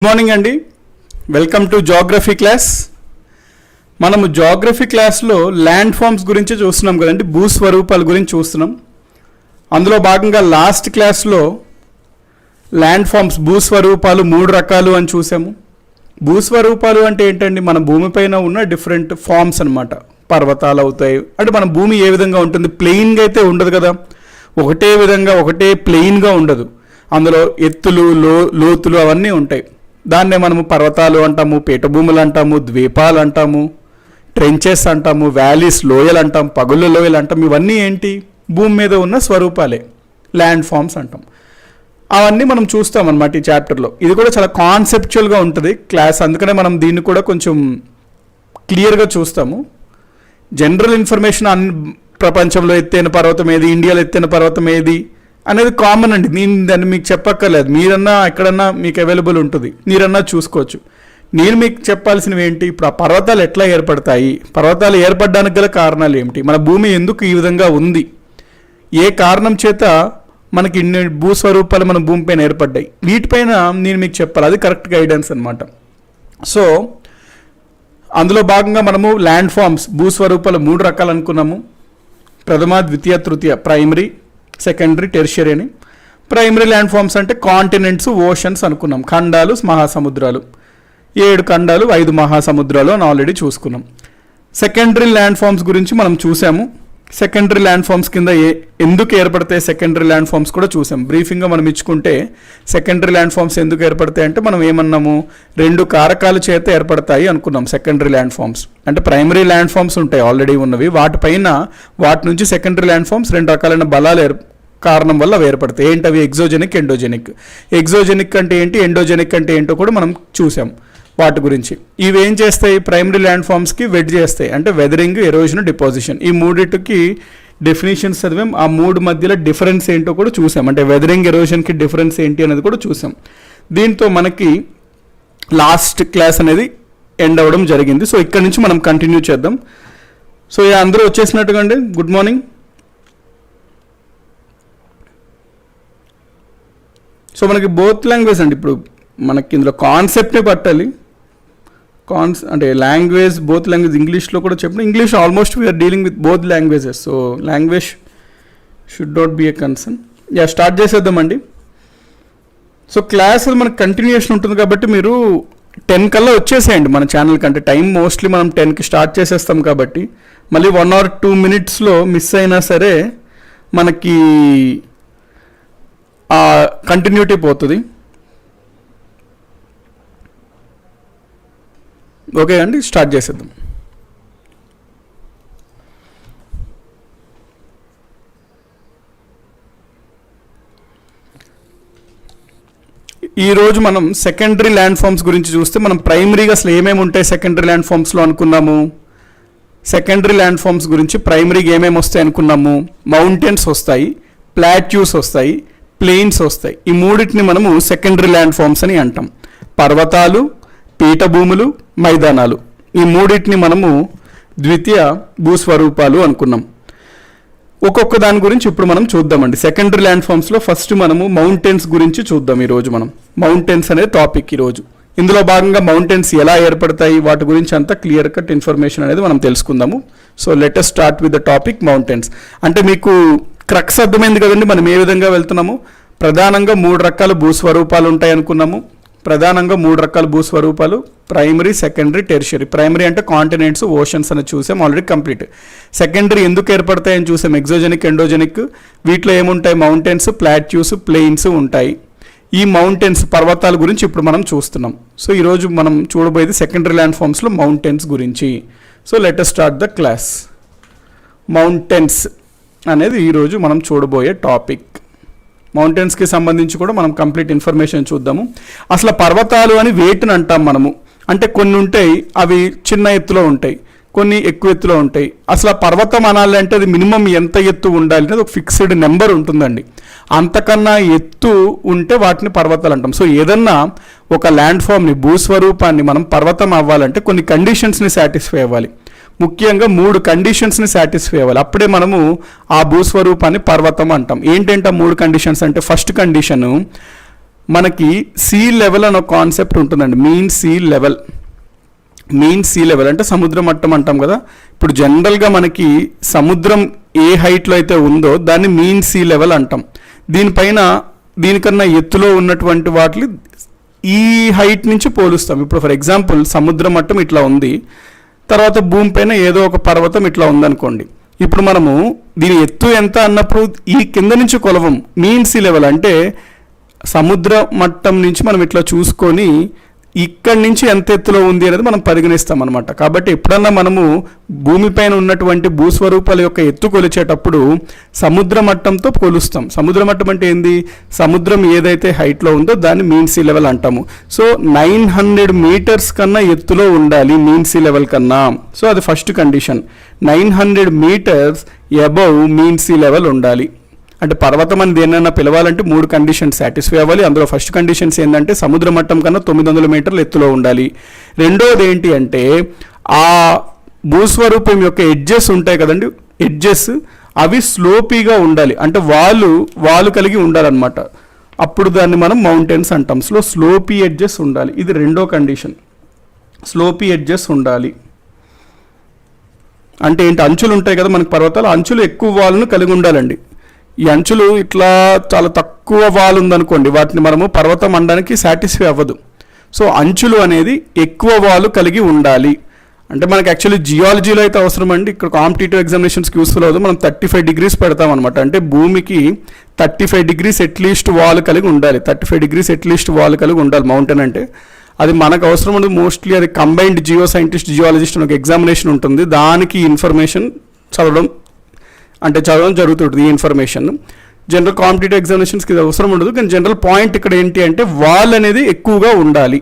Good morning అండి. Welcome to geography class. మనము geography క్లాస్లో ల్యాండ్ ఫామ్స్ గురించి చూస్తున్నాం కదండి, భూస్వరూపాల గురించి చూస్తున్నాం. అందులో భాగంగా లాస్ట్ క్లాస్లో ల్యాండ్ ఫామ్స్ భూస్వరూపాలు 3 రకాలు అని చూసాము. భూస్వరూపాలు అంటే ఏంటండి, మన భూమిపైన ఉన్న డిఫరెంట్ ఫామ్స్ అనమాట. పర్వతాలు అవుతాయి అంటే మన భూమి ఏ విధంగా ఉంటుంది, ప్లెయిన్గా అయితే ఉండదు కదా, ఒకటే విధంగా ఒకటే ప్లెయిన్గా ఉండదు. అందులో ఎత్తులు లోతులు అవన్నీ ఉంటాయి. దాన్నే మనము పర్వతాలు అంటాము, పీఠభూములు అంటాము, ద్వీపాలు అంటాము, ట్రెంచెస్ అంటాము, వ్యాలీస్ లోయలు అంటాం, పగుళ్ళ లోయలు అంటాం. ఇవన్నీ ఏంటి, భూమి మీద ఉన్న స్వరూపాలే, ల్యాండ్ ఫామ్స్ అంటాం. అవన్నీ మనం చూస్తాం అన్నమాట ఈ చాప్టర్లో. ఇది కూడా చాలా కాన్సెప్చువల్గా ఉంటుంది క్లాస్, అందుకనే మనం దీన్ని కూడా కొంచెం క్లియర్గా చూస్తాము. జనరల్ ఇన్ఫర్మేషన్ ప్రపంచంలో ఎత్తైన పర్వతం ఏది, ఇండియాలో ఎత్తైన పర్వతం ఏది అనేది కామన్ అండి. నేను దాన్ని మీకు చెప్పక్కర్లేదు, మీరన్నా ఎక్కడన్నా మీకు అవైలబుల్ ఉంటుంది, మీరన్నా చూసుకోవచ్చు. నేను మీకు చెప్పాల్సినవి ఏంటి, ఇప్పుడు ఆ పర్వతాలు ఎట్లా ఏర్పడతాయి, పర్వతాలు ఏర్పడడానికి గల కారణాలు ఏమిటి, మన భూమి ఎందుకు ఈ విధంగా ఉంది, ఏ కారణం చేత మనకి ఇన్ని భూస్వరూపాలు మన భూమిపైన ఏర్పడ్డాయి, వీటిపైన నేను మీకు చెప్పాలి. అది కరెక్ట్ గైడెన్స్ అనమాట. సో అందులో భాగంగా మనము ల్యాండ్ ఫామ్స్ భూస్వరూపాలు 3 రకాలు అనుకున్నాము. ప్రథమ, ద్వితీయ, తృతీయ, ప్రైమరీ, సెకండరీ, టెర్షియరీ అని. ప్రైమరీ ల్యాండ్ ఫామ్స్ అంటే కాంటినెంట్స్, ఓషన్స్ అనుకున్నాం. ఖండాలు, మహాసముద్రాలు, 7 ఖండాలు, 5 మహాసముద్రాలు అని ఆల్రెడీ చూసుకున్నాం. సెకండరీ ల్యాండ్ ఫామ్స్ గురించి మనం చూసాము. సెకండరీ ల్యాండ్ ఫామ్స్ కింద ఎందుకు ఏర్పడతాయి సెకండరీ ల్యాండ్ ఫామ్స్ కూడా చూసాం. బ్రీఫింగ్గా మనం ఇచ్చుకుంటే సెకండరీ ల్యాండ్ ఫామ్స్ ఎందుకు ఏర్పడతాయి అంటే మనం ఏమన్నాము, 2 కారకాల చేత ఏర్పడతాయి అనుకున్నాం సెకండరీ ల్యాండ్ ఫామ్స్. అంటే ప్రైమరీ ల్యాండ్ ఫామ్స్ ఉంటాయి ఆల్రెడీ ఉన్నవి, వాటి నుంచి సెకండరీ ల్యాండ్ ఫామ్స్ 2 రకాలైన బలాలు కారణం వల్ల అవి ఏర్పడతాయి. ఏంటవి, ఎగ్జోజెనిక్, ఎండోజెనిక్. ఎగ్జోజెనిక్ అంటే ఏంటి, ఎండోజెనిక్ అంటే ఏంటో కూడా మనం చూసాం వాటి గురించి. ఇవి ఏం చేస్తాయి, ప్రైమరీ ల్యాండ్ ఫామ్స్కి వెడ్ చేస్తాయి, అంటే వెదరింగ్, ఎరోజన్, డిపాజిషన్. ఈ 3టికి డెఫినేషన్స్ చదివాం. ఆ 3 మధ్యలో డిఫరెన్స్ ఏంటో కూడా చూసాం, అంటే వెదరింగ్, ఎరోజన్కి డిఫరెన్స్ ఏంటి అనేది కూడా చూసాం. దీంతో మనకి లాస్ట్ క్లాస్ అనేది ఎండ్ అవ్వడం జరిగింది. సో ఇక్కడ నుంచి మనం కంటిన్యూ చేద్దాం. సో అందరూ వచ్చేసినట్టుగా అండి, గుడ్ మార్నింగ్. సో మనకి బోత్ లాంగ్వేజ్ అండి, ఇప్పుడు మనకి ఇందులో కాన్సెప్ట్ని పట్టాలి. అంటే లాంగ్వేజ్, బోత్ లాంగ్వేజ్, ఇంగ్లీష్లో కూడా చెప్పిన, English almost we are dealing with both languages. So language should not be a concern. Start చేసేద్దామండి. సో క్లాస్ మనకు కంటిన్యూషన్ ఉంటుంది కాబట్టి మీరు 10 కల్లా వచ్చేసేయండి మన ఛానల్కి. అంటే టైం మోస్ట్లీ మనం 10కి స్టార్ట్ చేసేస్తాం కాబట్టి మళ్ళీ 1 or 2 minutesలో మిస్ అయినా సరే మనకి కంటిన్యూటీ పోతుంది. ఓకే అండి, స్టార్ట్ చేసేద్దాం. ఈరోజు మనం సెకండరీ ల్యాండ్ ఫామ్స్ గురించి చూస్తే, మనం ప్రైమరీగా అసలు ఏమేమి ఉంటాయి సెకండరీ ల్యాండ్ ఫామ్స్లో అనుకున్నాము. సెకండరీ ల్యాండ్ ఫామ్స్ గురించి ప్రైమరీగా ఏమేమి వస్తాయి అనుకున్నాము. మౌంటైన్స్ వస్తాయి, ప్లాట్యూస్ వస్తాయి, ప్లెయిన్స్ వస్తాయి. ఈ 3టిని మనము సెకండరీ ల్యాండ్ ఫామ్స్ అని అంటాం. పర్వతాలు, పీఠభూములు, మైదానాలు, ఈ 3టిని మనము ద్వితీయ భూస్వరూపాలు అనుకున్నాం. ఒక్కొక్క దాని గురించి ఇప్పుడు మనం చూద్దామండి. సెకండరీ ల్యాండ్ ఫామ్స్లో ఫస్ట్ మనము మౌంటైన్స్ గురించి చూద్దాం. ఈరోజు మనం మౌంటైన్స్ అనే టాపిక్ ఈరోజు. ఇందులో భాగంగా మౌంటైన్స్ ఎలా ఏర్పడతాయి వాటి గురించి అంతా క్లియర్ కట్ ఇన్ఫర్మేషన్ అనేది మనం తెలుసుకుందాము. So let us start with the topic mountains. అంటే మీకు క్రక్స్ అర్థమైంది కదండి, మనం ఏ విధంగా వెళ్తున్నాము. ప్రధానంగా 3 రకాల భూస్వరూపాలు ఉంటాయి అనుకున్నాము. ప్రధానంగా 3 రకాల భూస్వరూపాలు, ప్రైమరీ, సెకండరీ, టెర్షియరీ. ప్రైమరీ అంటే కాంటినెంట్స్, ఓషన్స్ అని చూసాం ఆల్రెడీ కంప్లీట్. సెకండరీ ఎందుకు ఏర్పడతాయని చూసాం, ఎగ్జోజెనిక్, ఎండోజెనిక్. వీటిలో ఏముంటాయి, మౌంటైన్స్, ప్లాట్యూస్, ప్లెయిన్స్ ఉంటాయి. ఈ మౌంటైన్స్, పర్వతాల గురించి ఇప్పుడు మనం చూస్తున్నాం. సో ఈరోజు మనం చూడబోయేది సెకండరీ ల్యాండ్ ఫామ్స్లో మౌంటైన్స్ గురించి. So let us start the class. Mountains అనేది ఈరోజు మనం చూడబోయే టాపిక్. మౌంటైన్స్కి సంబంధించి కూడా మనం కంప్లీట్ ఇన్ఫర్మేషన్ చూద్దాము. అసలు పర్వతాలు అని వేటిని అంటాం మనము, అంటే కొన్ని ఉంటాయి అవి చిన్న ఎత్తులో ఉంటాయి, కొన్ని ఎక్కువ ఎత్తులో ఉంటాయి. అసలు పర్వతం అనాలంటే అది మినిమం ఎంత ఎత్తు ఉండాలి అనేది ఒక ఫిక్స్డ్ నెంబర్ ఉంటుందండి. అంతకన్నా ఎత్తు ఉంటే వాటిని పర్వతాలు అంటాం. సో ఏదన్నా ఒక ల్యాండ్ ఫామ్ని, భూస్వరూపాన్ని మనం పర్వతం అవ్వాలంటే కొన్ని కండిషన్స్ని సాటిస్ఫై అవ్వాలి. ముఖ్యంగా 3 కండిషన్స్ని సాటిస్ఫై అవ్వాలి. అప్పుడే మనము ఆ భూస్వరూపాన్ని పర్వతం అంటాం. ఏంటంటే 3 కండిషన్స్ అంటే, ఫస్ట్ కండిషను మనకి సీ లెవెల్ అనే కాన్సెప్ట్ ఉంటుందండి. మీన్ సీ లెవెల్ అంటే సముద్ర మట్టం అంటాం కదా. ఇప్పుడు జనరల్గా మనకి సముద్రం ఏ హైట్లో అయితే ఉందో దాన్ని మీన్ సీ లెవెల్ అంటాం. దీనికన్నా ఎత్తులో ఉన్నటువంటి వాటిని ఈ హైట్ నుంచి పోలుస్తాం. ఇప్పుడు ఫర్ ఎగ్జాంపుల్ సముద్ర మట్టం ఇట్లా ఉంది, తర్వాత భూమి పైన ఏదో ఒక పర్వతం ఇట్లా ఉందనుకోండి. ఇప్పుడు మనము దీని ఎత్తు ఎంత అన్నప్పుడు ఈ కింద నుంచి కొలవం. మీన్ సీ లెవెల్ అంటే సముద్ర మట్టం నుంచి మనం ఇట్లా చూసుకొని ఇక్కడి నుంచి ఎంత ఎత్తులో ఉంది అనేది మనం పరిగణిస్తాం అనమాట. కాబట్టి ఎప్పుడన్నా మనము భూమిపైన ఉన్నటువంటి భూస్వరూపాల యొక్క ఎత్తు కొలిచేటప్పుడు సముద్ర మట్టంతో కొలుస్తాం. సముద్ర మట్టం అంటే ఏంది? సముద్రం ఏదైతే హైట్లో ఉందో దాన్ని మీన్ సీ లెవెల్ అంటాము. సో 900 మీటర్స్ కన్నా ఎత్తులో ఉండాలి మీన్ సీ లెవెల్ కన్నా. సో అది first condition. 900 metres above mean sea level ఉండాలి. అంటే పర్వతం అని దేనైనా పిలవాలంటే 3 కండిషన్స్ సాటిస్ఫై అవ్వాలి. అందులో ఫస్ట్ కండిషన్స్ ఏంటంటే సముద్ర మట్టం కన్నా 900 మీటర్లు ఎత్తులో ఉండాలి. రెండోది ఏంటి అంటే ఆ భూస్వరూపం యొక్క ఎడ్జెస్ ఉంటాయి కదండి, ఎడ్జెస్ అవి స్లోపీగా ఉండాలి. అంటే వాళ్ళు కలిగి ఉండాలన్నమాట. అప్పుడు దాన్ని మనం మౌంటైన్స్ అంటాం. స్లోపీ ఎడ్జెస్ ఉండాలి. ఇది రెండో కండిషన్. స్లోపీ ఎడ్జెస్ ఉండాలి అంటే ఏంటి? అంచులు ఉంటాయి కదా మనకి పర్వతాలు, అంచులు ఎక్కువ వాళ్ళను కలిగి ఉండాలండి. ఈ అంచులు ఇట్లా చాలా తక్కువ వాల్ ఉందనుకోండి, వాటిని మనము పర్వతం అనడానికి సాటిస్ఫై అవ్వదు. సో అంచులు అనేది ఎక్కువ వాలు కలిగి ఉండాలి. అంటే మనకి యాక్చువల్లీ జియాలజీలో అయితే అవసరం అండి. ఇక్కడ కాంపిటేటివ్ ఎగ్జామినేషన్స్కి యూస్ఫుల్ అవుతుంది. మనం 35 డిగ్రీస్ పెడతాం అనమాట. అంటే భూమికి 35 డిగ్రీస్ అట్లీస్ట్ వాల్ కలిగి ఉండాలి. 35 డిగ్రీస్ అట్లీస్ట్ వాల్ కలిగి ఉండాలి మౌంటైన్ అంటే. అది మనకు అవసరం ఉండదు. మోస్ట్లీ అది కంబైన్డ్ జియో సైంటిస్ట్ జియాలజిస్ట్ అని ఒక ఎగ్జామినేషన్ ఉంటుంది. దానికి ఇన్ఫర్మేషన్ చదవడం జరుగుతుంది. ఈ ఇన్ఫర్మేషన్ జనరల్ కాంపిటేటివ్ ఎగ్జామినేషన్స్కి ఇది అవసరం ఉండదు. కానీ జనరల్ పాయింట్ ఇక్కడ ఏంటి అంటే వాల్ అనేది ఎక్కువగా ఉండాలి.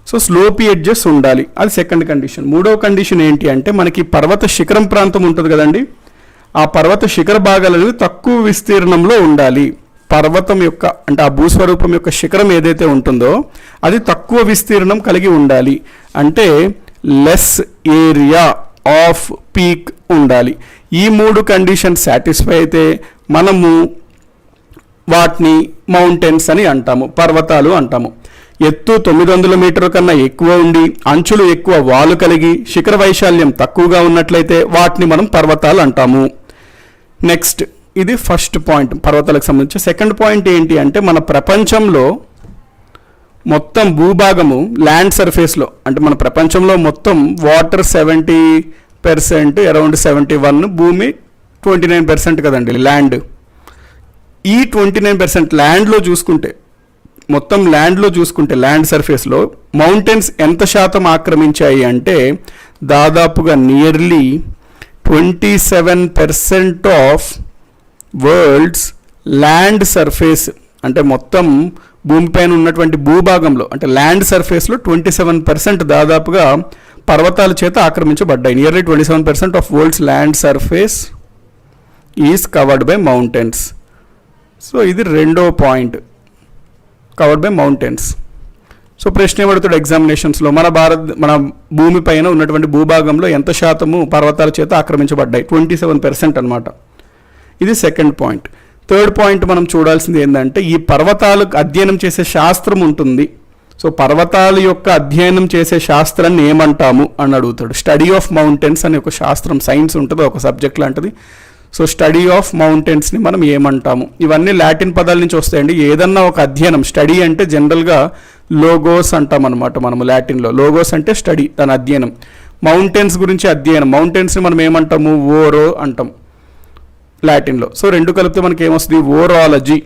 సో స్లోపీ ఎడ్జెస్ ఉండాలి. అది సెకండ్ కండిషన్. మూడవ కండిషన్ ఏంటి అంటే మనకి పర్వత శిఖరం ప్రాంతం ఉంటుంది కదండి, ఆ పర్వత శిఖర భాగాలు అనేవి తక్కువ విస్తీర్ణంలో ఉండాలి. పర్వతం యొక్క అంటే ఆ భూస్వరూపం యొక్క శిఖరం ఏదైతే ఉంటుందో అది తక్కువ విస్తీర్ణం కలిగి ఉండాలి. అంటే లెస్ ఏరియా ఆఫ్ పీక్ ఉండాలి. ఈ 3 కండిషన్స్ సాటిస్ఫై అయితే మనము వాటిని మౌంటైన్స్ అని అంటాము, పర్వతాలు అంటాము. ఎత్తు 900 మీటర్ల కన్నా ఎక్కువ ఉండి అంచులు ఎక్కువ వాలు కలిగి శిఖర వైశాల్యం తక్కువగా ఉన్నట్లయితే వాటిని మనం పర్వతాలు అంటాము. నెక్స్ట్, ఇది ఫస్ట్ పాయింట్ పర్వతాలకు సంబంధించి. సెకండ్ పాయింట్ ఏంటి అంటే మన ప్రపంచంలో మొత్తం భూభాగము ల్యాండ్ సర్ఫేస్లో అంటే మన ప్రపంచంలో మొత్తం వాటర్ 70%, అరౌండ్ 71, భూమి 29% కదండి ల్యాండ్. ఈ 29% ల్యాండ్లో చూసుకుంటే మొత్తం ల్యాండ్లో చూసుకుంటే ల్యాండ్ సర్ఫేస్లో మౌంటైన్స్ ఎంత శాతం ఆక్రమించాయి అంటే దాదాపుగా nearly 27% of world's land surface అంటే మొత్తం భూమిపైన ఉన్నటువంటి భూభాగంలో అంటే ల్యాండ్ సర్ఫేస్లో 27% దాదాపుగా పర్వతాల చేత ఆక్రమించబడ్డాయి. Nearly 27% of world's land surface is covered by mountains. So ఇది రెండో point, covered by mountains. So ప్రశ్న ఏమడుతాడు ఎగ్జామినేషన్స్లో, మన భూమి పైన ఉన్నటువంటి భూభాగంలో ఎంత శాతము పర్వతాల చేత ఆక్రమించబడ్డాయి? 27% అనమాట. ఇది సెకండ్ పాయింట్. థర్డ్ పాయింట్ మనం చూడాల్సింది ఏంటంటే ఈ పర్వతాలకు అధ్యయనం చేసే శాస్త్రం ఉంటుంది. సో పర్వతాల యొక్క అధ్యయనం చేసే శాస్త్రాన్ని ఏమంటాము అని అడుగుతాడు. స్టడీ ఆఫ్ మౌంటైన్స్ అనే ఒక శాస్త్రం, సైన్స్ ఉంటుంది, ఒక సబ్జెక్ట్ లాంటిది. సో స్టడీ ఆఫ్ మౌంటైన్స్ని మనం ఏమంటాము? ఇవన్నీ లాటిన్ పదాల నుంచి వస్తాయండి. ఏదన్నా ఒక అధ్యయనం, స్టడీ అంటే జనరల్గా లోగోస్ అంటాం అనమాట మనము లాటిన్లో. లోగోస్ అంటే స్టడీ, దాని అధ్యయనం. మౌంటైన్స్ గురించి అధ్యయనం, మౌంటైన్స్ని మనం ఏమంటాము? ఓరో అంటాం లాటిన్లో. సో రెండు కలిపితే మనకి ఏమొస్తుంది? ఓరాలజీ.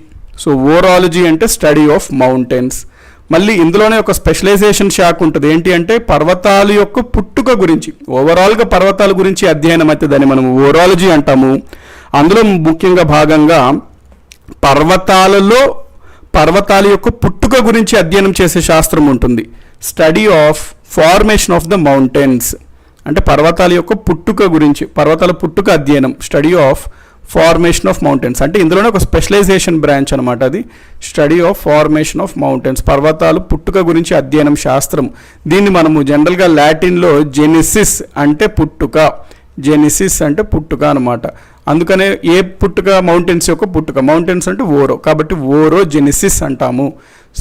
సో ఓరాలజీ అంటే స్టడీ ఆఫ్ మౌంటైన్స్. మళ్ళీ ఇందులోనే ఒక స్పెషలైజేషన్ శాఖ ఉంటుంది. ఏంటి అంటే పర్వతాల యొక్క పుట్టుక గురించి, ఓవరాల్గా పర్వతాల గురించి అధ్యయనం అయితే దాన్ని మనం ఓరాలజీ అంటాము. అందులో ముఖ్యంగా భాగంగా పర్వతాల యొక్క పుట్టుక గురించి అధ్యయనం చేసే శాస్త్రం ఉంటుంది. Study of formation of the mountains అంటే పర్వతాల యొక్క పుట్టుక గురించి, పర్వతాల పుట్టుక అధ్యయనం, study of formation of mountains. అంటే ఇందులోనే ఒక స్పెషలైజేషన్ బ్రాంచ్ అనమాట అది, study of formation of mountains, పర్వతాలు పుట్టుక గురించి అధ్యయనం శాస్త్రం. దీన్ని మనము జనరల్గా లాటిన్లో జెనిసిస్ అంటే పుట్టుక, జెనిసిస్ అంటే పుట్టుక అనమాట. అందుకనే ఏ పుట్టుక? మౌంటైన్స్ యొక్క పుట్టుక. మౌంటైన్స్ అంటే ఓరో, కాబట్టి ఓరో జెనిసిస్ అంటాము.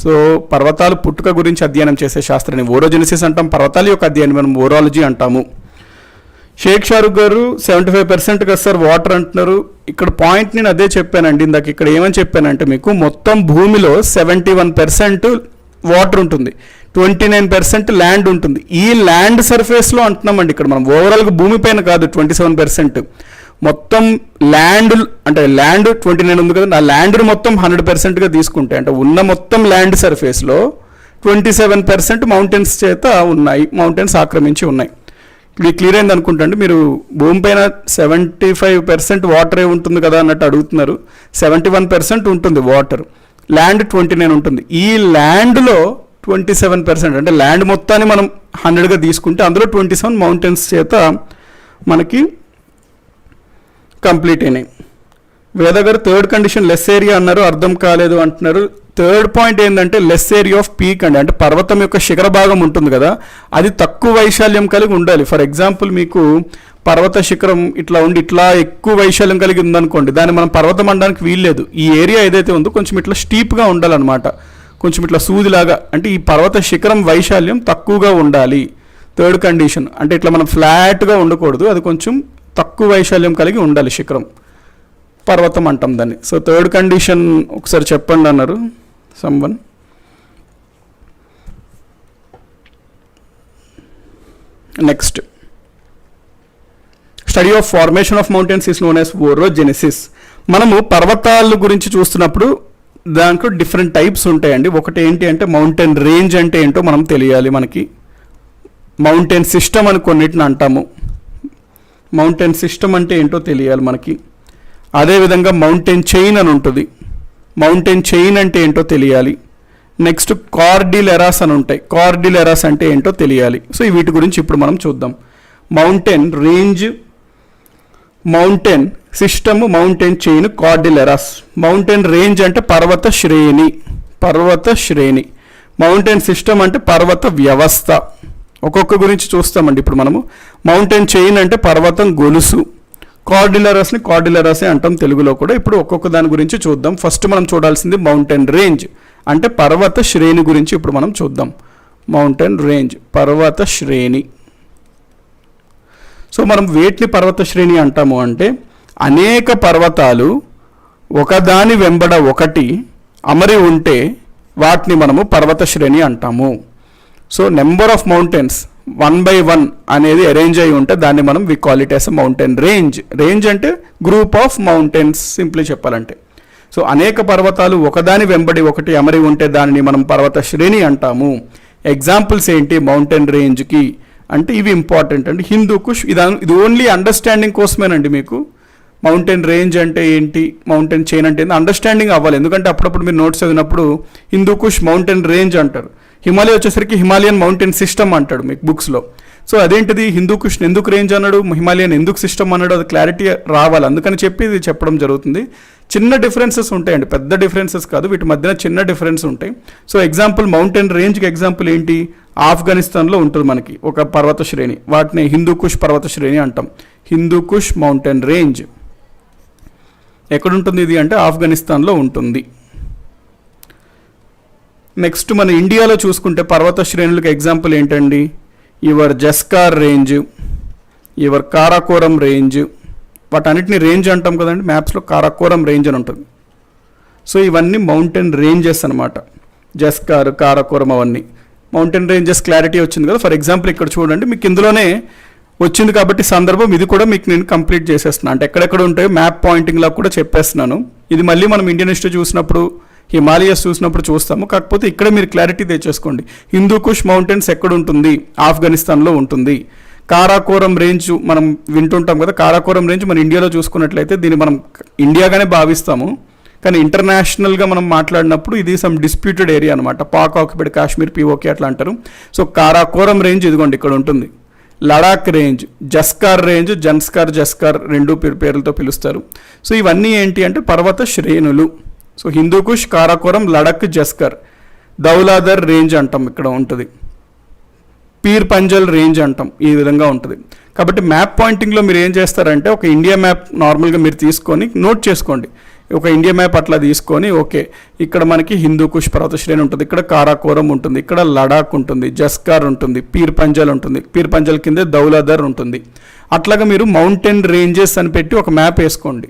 సో పర్వతాలు పుట్టుక గురించి అధ్యయనం చేసే శాస్త్రాన్ని ఓరోజెనిసిస్ అంటాం, పర్వతాల యొక్క అధ్యయనం మనం ఓరాలజీ అంటాము. షేక్ షారుఖ్ గారు 75% కదా సార్ వాటర్ అంటున్నారు. ఇక్కడ పాయింట్ నేను అదే చెప్పానండి ఇందాక. ఇక్కడ ఏమని చెప్పానంటే మీకు మొత్తం భూమిలో 71% వాటర్ ఉంటుంది, 29% ల్యాండ్ ఉంటుంది. ఈ ల్యాండ్ సర్ఫేస్లో అంటున్నామండి ఇక్కడ మనం, ఓవరాల్గా భూమిపైన కాదు. 27% మొత్తం ల్యాండ్, అంటే ల్యాండ్ 29 ఉంది కదా, ఆ ల్యాండ్ని మొత్తం 100%గా తీసుకుంటే అంటే ఉన్న మొత్తం ల్యాండ్ సర్ఫేస్లో 27% మౌంటైన్స్ చేత ఉన్నాయి, మౌంటైన్స్ ఆక్రమించి ఉన్నాయి. ఇది క్లియర్ అయింది అనుకుంటండి. మీరు భూమి పైన 75% వాటరే ఉంటుంది కదా అన్నట్టు అడుగుతున్నారు. 71% ఉంటుంది వాటర్, ల్యాండ్ 29 ఉంటుంది. ఈ ల్యాండ్లో 27% అంటే ల్యాండ్ మొత్తాన్ని మనం 100గా తీసుకుంటే అందులో 27 మౌంటైన్స్ చేత మనకి కంప్లీట్ అయినాయి. వేద గారు థర్డ్ కండిషన్ లెస్ ఏరియా అన్నారు, అర్థం కాలేదు అంటున్నారు. థర్డ్ పాయింట్ ఏంటంటే లెస్ ఏరియా ఆఫ్ పీక్ అండి, అంటే పర్వతం యొక్క శిఖర భాగం ఉంటుంది కదా, అది తక్కువ వైశాల్యం కలిగి ఉండాలి. ఫర్ ఎగ్జాంపుల్ మీకు పర్వత శిఖరం ఇట్లా ఉండి ఇట్లా ఎక్కువ వైశాల్యం కలిగి ఉందనుకోండి, దాన్ని మనం పర్వతం అనడానికి వీల్లేదు. ఈ ఏరియా ఏదైతే ఉందో కొంచెం ఇట్లా స్టీప్గా ఉండాలన్నమాట, కొంచెం ఇట్లా సూదిలాగా. అంటే ఈ పర్వత శిఖరం వైశాల్యం తక్కువగా ఉండాలి. థర్డ్ కండిషన్ అంటే ఇట్లా మనం ఫ్లాట్గా ఉండకూడదు, అది కొంచెం తక్కువ వైశాల్యం కలిగి ఉండాలి శిఖరం, పర్వతం అంటాం దాన్ని. సో థర్డ్ కండిషన్ ఒకసారి చెప్పండి అన్నారు someone. Next, study of formation of mountains is known as orogenesis. మనము పర్వతాల గురించి చూస్తున్నప్పుడు దాంట్లో డిఫరెంట్ టైప్స్ ఉంటాయండి. ఒకటి ఏంటి అంటే మౌంటైన్ రేంజ్ అంటే ఏంటో మనం తెలియాలి. మనకి మౌంటైన్ సిస్టమ్ అని కొన్నిటిని అంటాము. మౌంటైన్ సిస్టమ్ అంటే ఏంటో తెలియాలి మనకి. అదేవిధంగా మౌంటైన్ చైన్ అని ఉంటుంది, మౌంటైన్ చైన్ అంటే ఏంటో తెలియాలి. నెక్స్ట్ కార్డిలెరాస్ అని ఉంటాయి, కార్డిలెరాస్ అంటే ఏంటో తెలియాలి. సో వీటి గురించి ఇప్పుడు మనం చూద్దాం. Mountain range, mountain system, mountain chain, cordilleras. Mountain range అంటే పర్వత శ్రేణి, పర్వత శ్రేణి. మౌంటైన్ సిస్టమ్ అంటే పర్వత వ్యవస్థ. ఒక్కొక్క గురించి చూస్తామండి ఇప్పుడు మనము. మౌంటైన్ చైన్ అంటే పర్వతం గొలుసు, కార్డిలెరాస్ని కార్డిలెరాసే అంటాం తెలుగులో కూడా. ఇప్పుడు ఒక్కొక్క దాని గురించి చూద్దాం. ఫస్ట్ మనం చూడాల్సింది మౌంటైన్ రేంజ్ అంటే పర్వత శ్రేణి గురించి ఇప్పుడు మనం చూద్దాం. మౌంటైన్ రేంజ్ పర్వత శ్రేణి. సో మనం వేటిని పర్వత శ్రేణి అంటాము అంటే అనేక పర్వతాలు ఒకదాని వెంబడ ఒకటి అమరి ఉంటే వాటిని మనము పర్వత శ్రేణి అంటాము. So number of mountains 1 by 1 అనేది అరేంజ్ అయి ఉంటే దాన్ని మనం we call it as a mountain range. Range అంటే గ్రూప్ ఆఫ్ మౌంటైన్స్ సింప్లీ చెప్పాలంటే. సో అనేక పర్వతాలు ఒకదాని వెంబడి ఒకటి అమరి ఉంటే దానిని మనం పర్వత శ్రేణి అంటాము. ఎగ్జాంపుల్స్ ఏంటి మౌంటైన్ రేంజ్కి అంటే ఇవి ఇంపార్టెంట్ అండి. హిందూ కుష్, ఇది ఓన్లీ అండర్స్టాండింగ్ కోసమేనండి. మీకు మౌంటైన్ రేంజ్ అంటే ఏంటి, మౌంటైన్ చైన్ అంటే ఏంటి అండర్స్టాండింగ్ అవ్వాలి. ఎందుకంటే అప్పుడప్పుడు మీరు నోట్స్ చదివినప్పుడు హిందూ కుష్ మౌంటైన్ రేంజ్ అంటారు, హిమాలయ వచ్చేసరికి హిమాలయన్ మౌంటైన్ సిస్టమ్ అంటాడు మీకు బుక్స్లో. సో అదేంటిది హిందూ కుష్ ఎందుకు రేంజ్ అన్నాడు, హిమాలయన్ ఎందుకు సిస్టమ్ అన్నాడు, అది క్లారిటీ రావాలి. అందుకని చెప్పి ఇది చెప్పడం జరుగుతుంది. చిన్న డిఫరెన్సెస్ ఉంటాయండి, పెద్ద డిఫరెన్సెస్ కాదు, వీటి మధ్యన చిన్న డిఫరెన్స్ ఉంటాయి. సో ఎగ్జాంపుల్ మౌంటైన్ రేంజ్కి ఎగ్జాంపుల్ ఏంటి, ఆఫ్ఘనిస్తాన్లో ఉంటుంది మనకి ఒక పర్వత శ్రేణి, వాటిని హిందూ కుష్ పర్వత శ్రేణి అంటాం. హిందూ కుష్ మౌంటైన్ రేంజ్ ఎక్కడుంటుంది ఇది అంటే ఆఫ్ఘనిస్తాన్లో ఉంటుంది. నెక్స్ట్ మన ఇండియాలో చూసుకుంటే పర్వత శ్రేణులకు ఎగ్జాంపుల్ ఏంటండి, your Zanskar range, your Karakoram range, వాటన్నిటిని రేంజ్ అంటాం కదండి మ్యాప్స్లో, కారాకోరం రేంజ్ అని ఉంటుంది. సో ఇవన్నీ మౌంటైన్ రేంజెస్ అనమాట. జస్కార్, కారాకోరం అవన్నీ మౌంటైన్ రేంజెస్. క్లారిటీ వచ్చింది కదా. ఫర్ ఎగ్జాంపుల్ ఇక్కడ చూడండి, మీకు ఇందులోనే వచ్చింది కాబట్టి సందర్భం ఇది కూడా మీకు నేను కంప్లీట్ చేసేస్తున్నాను. అంటే ఎక్కడెక్కడ ఉంటాయో మ్యాప్ పాయింటింగ్లా కూడా చెప్పేస్తున్నాను. ఇది మళ్ళీ మనం ఇండియన్ హిస్టరీ చూసినప్పుడు, హిమాలయస్ చూసినప్పుడు చూస్తాము. కాకపోతే ఇక్కడ మీరు క్లారిటీ తెచ్చేసుకోండి. హిందూ కుష్ మౌంటైన్స్ ఎక్కడ ఉంటుంది, ఆఫ్ఘనిస్తాన్లో ఉంటుంది. కారాకోరం రేంజ్ మనం వింటుంటాం కదా, కారాకోరం రేంజ్ మన ఇండియాలో చూసుకున్నట్లయితే దీన్ని మనం ఇండియాగానే భావిస్తాము, కానీ ఇంటర్నేషనల్గా మనం మాట్లాడినప్పుడు ఇది సమ్ డిస్ప్యూటెడ్ ఏరియా అనమాట. పాక్ ఆక్యుపైడ్ కాశ్మీర్, పిఓకే అట్లా అంటారు. సో కారాకోరం రేంజ్ ఇదిగోండి ఇక్కడ ఉంటుంది. లడాక్ రేంజ్, జస్కార్ రేంజ్, జస్కార్ రెండు పేర్లతో పిలుస్తారు. సో ఇవన్నీ ఏంటి అంటే పర్వత శ్రేణులు. సో హిందూ కుష్, కారాకోరం, లడక్, జస్కర్. దౌలాదర్ రేంజ్ అంటాం ఇక్కడ ఉంటుంది. పీర్ పంజల్ రేంజ్ అంటాం, ఈ విధంగా ఉంటుంది. కాబట్టి మ్యాప్ పాయింటింగ్లో మీరు ఏం చేస్తారంటే ఒక ఇండియా మ్యాప్ నార్మల్గా మీరు తీసుకొని నోట్ చేసుకోండి. ఒక ఇండియా మ్యాప్ అట్లా తీసుకొని ఓకే ఇక్కడ మనకి హిందూ కుష్ పర్వత శ్రేణి ఉంటుంది, ఇక్కడ కారాకోరం ఉంటుంది, ఇక్కడ లడాక్ ఉంటుంది, జస్కార్ ఉంటుంది, పీర్ పంజల్ ఉంటుంది, పీర్ పంజల్ కింద దౌలాధర్ ఉంటుంది. అట్లాగా మీరు మౌంటైన్ రేంజెస్ అని పెట్టి ఒక మ్యాప్ వేసుకోండి,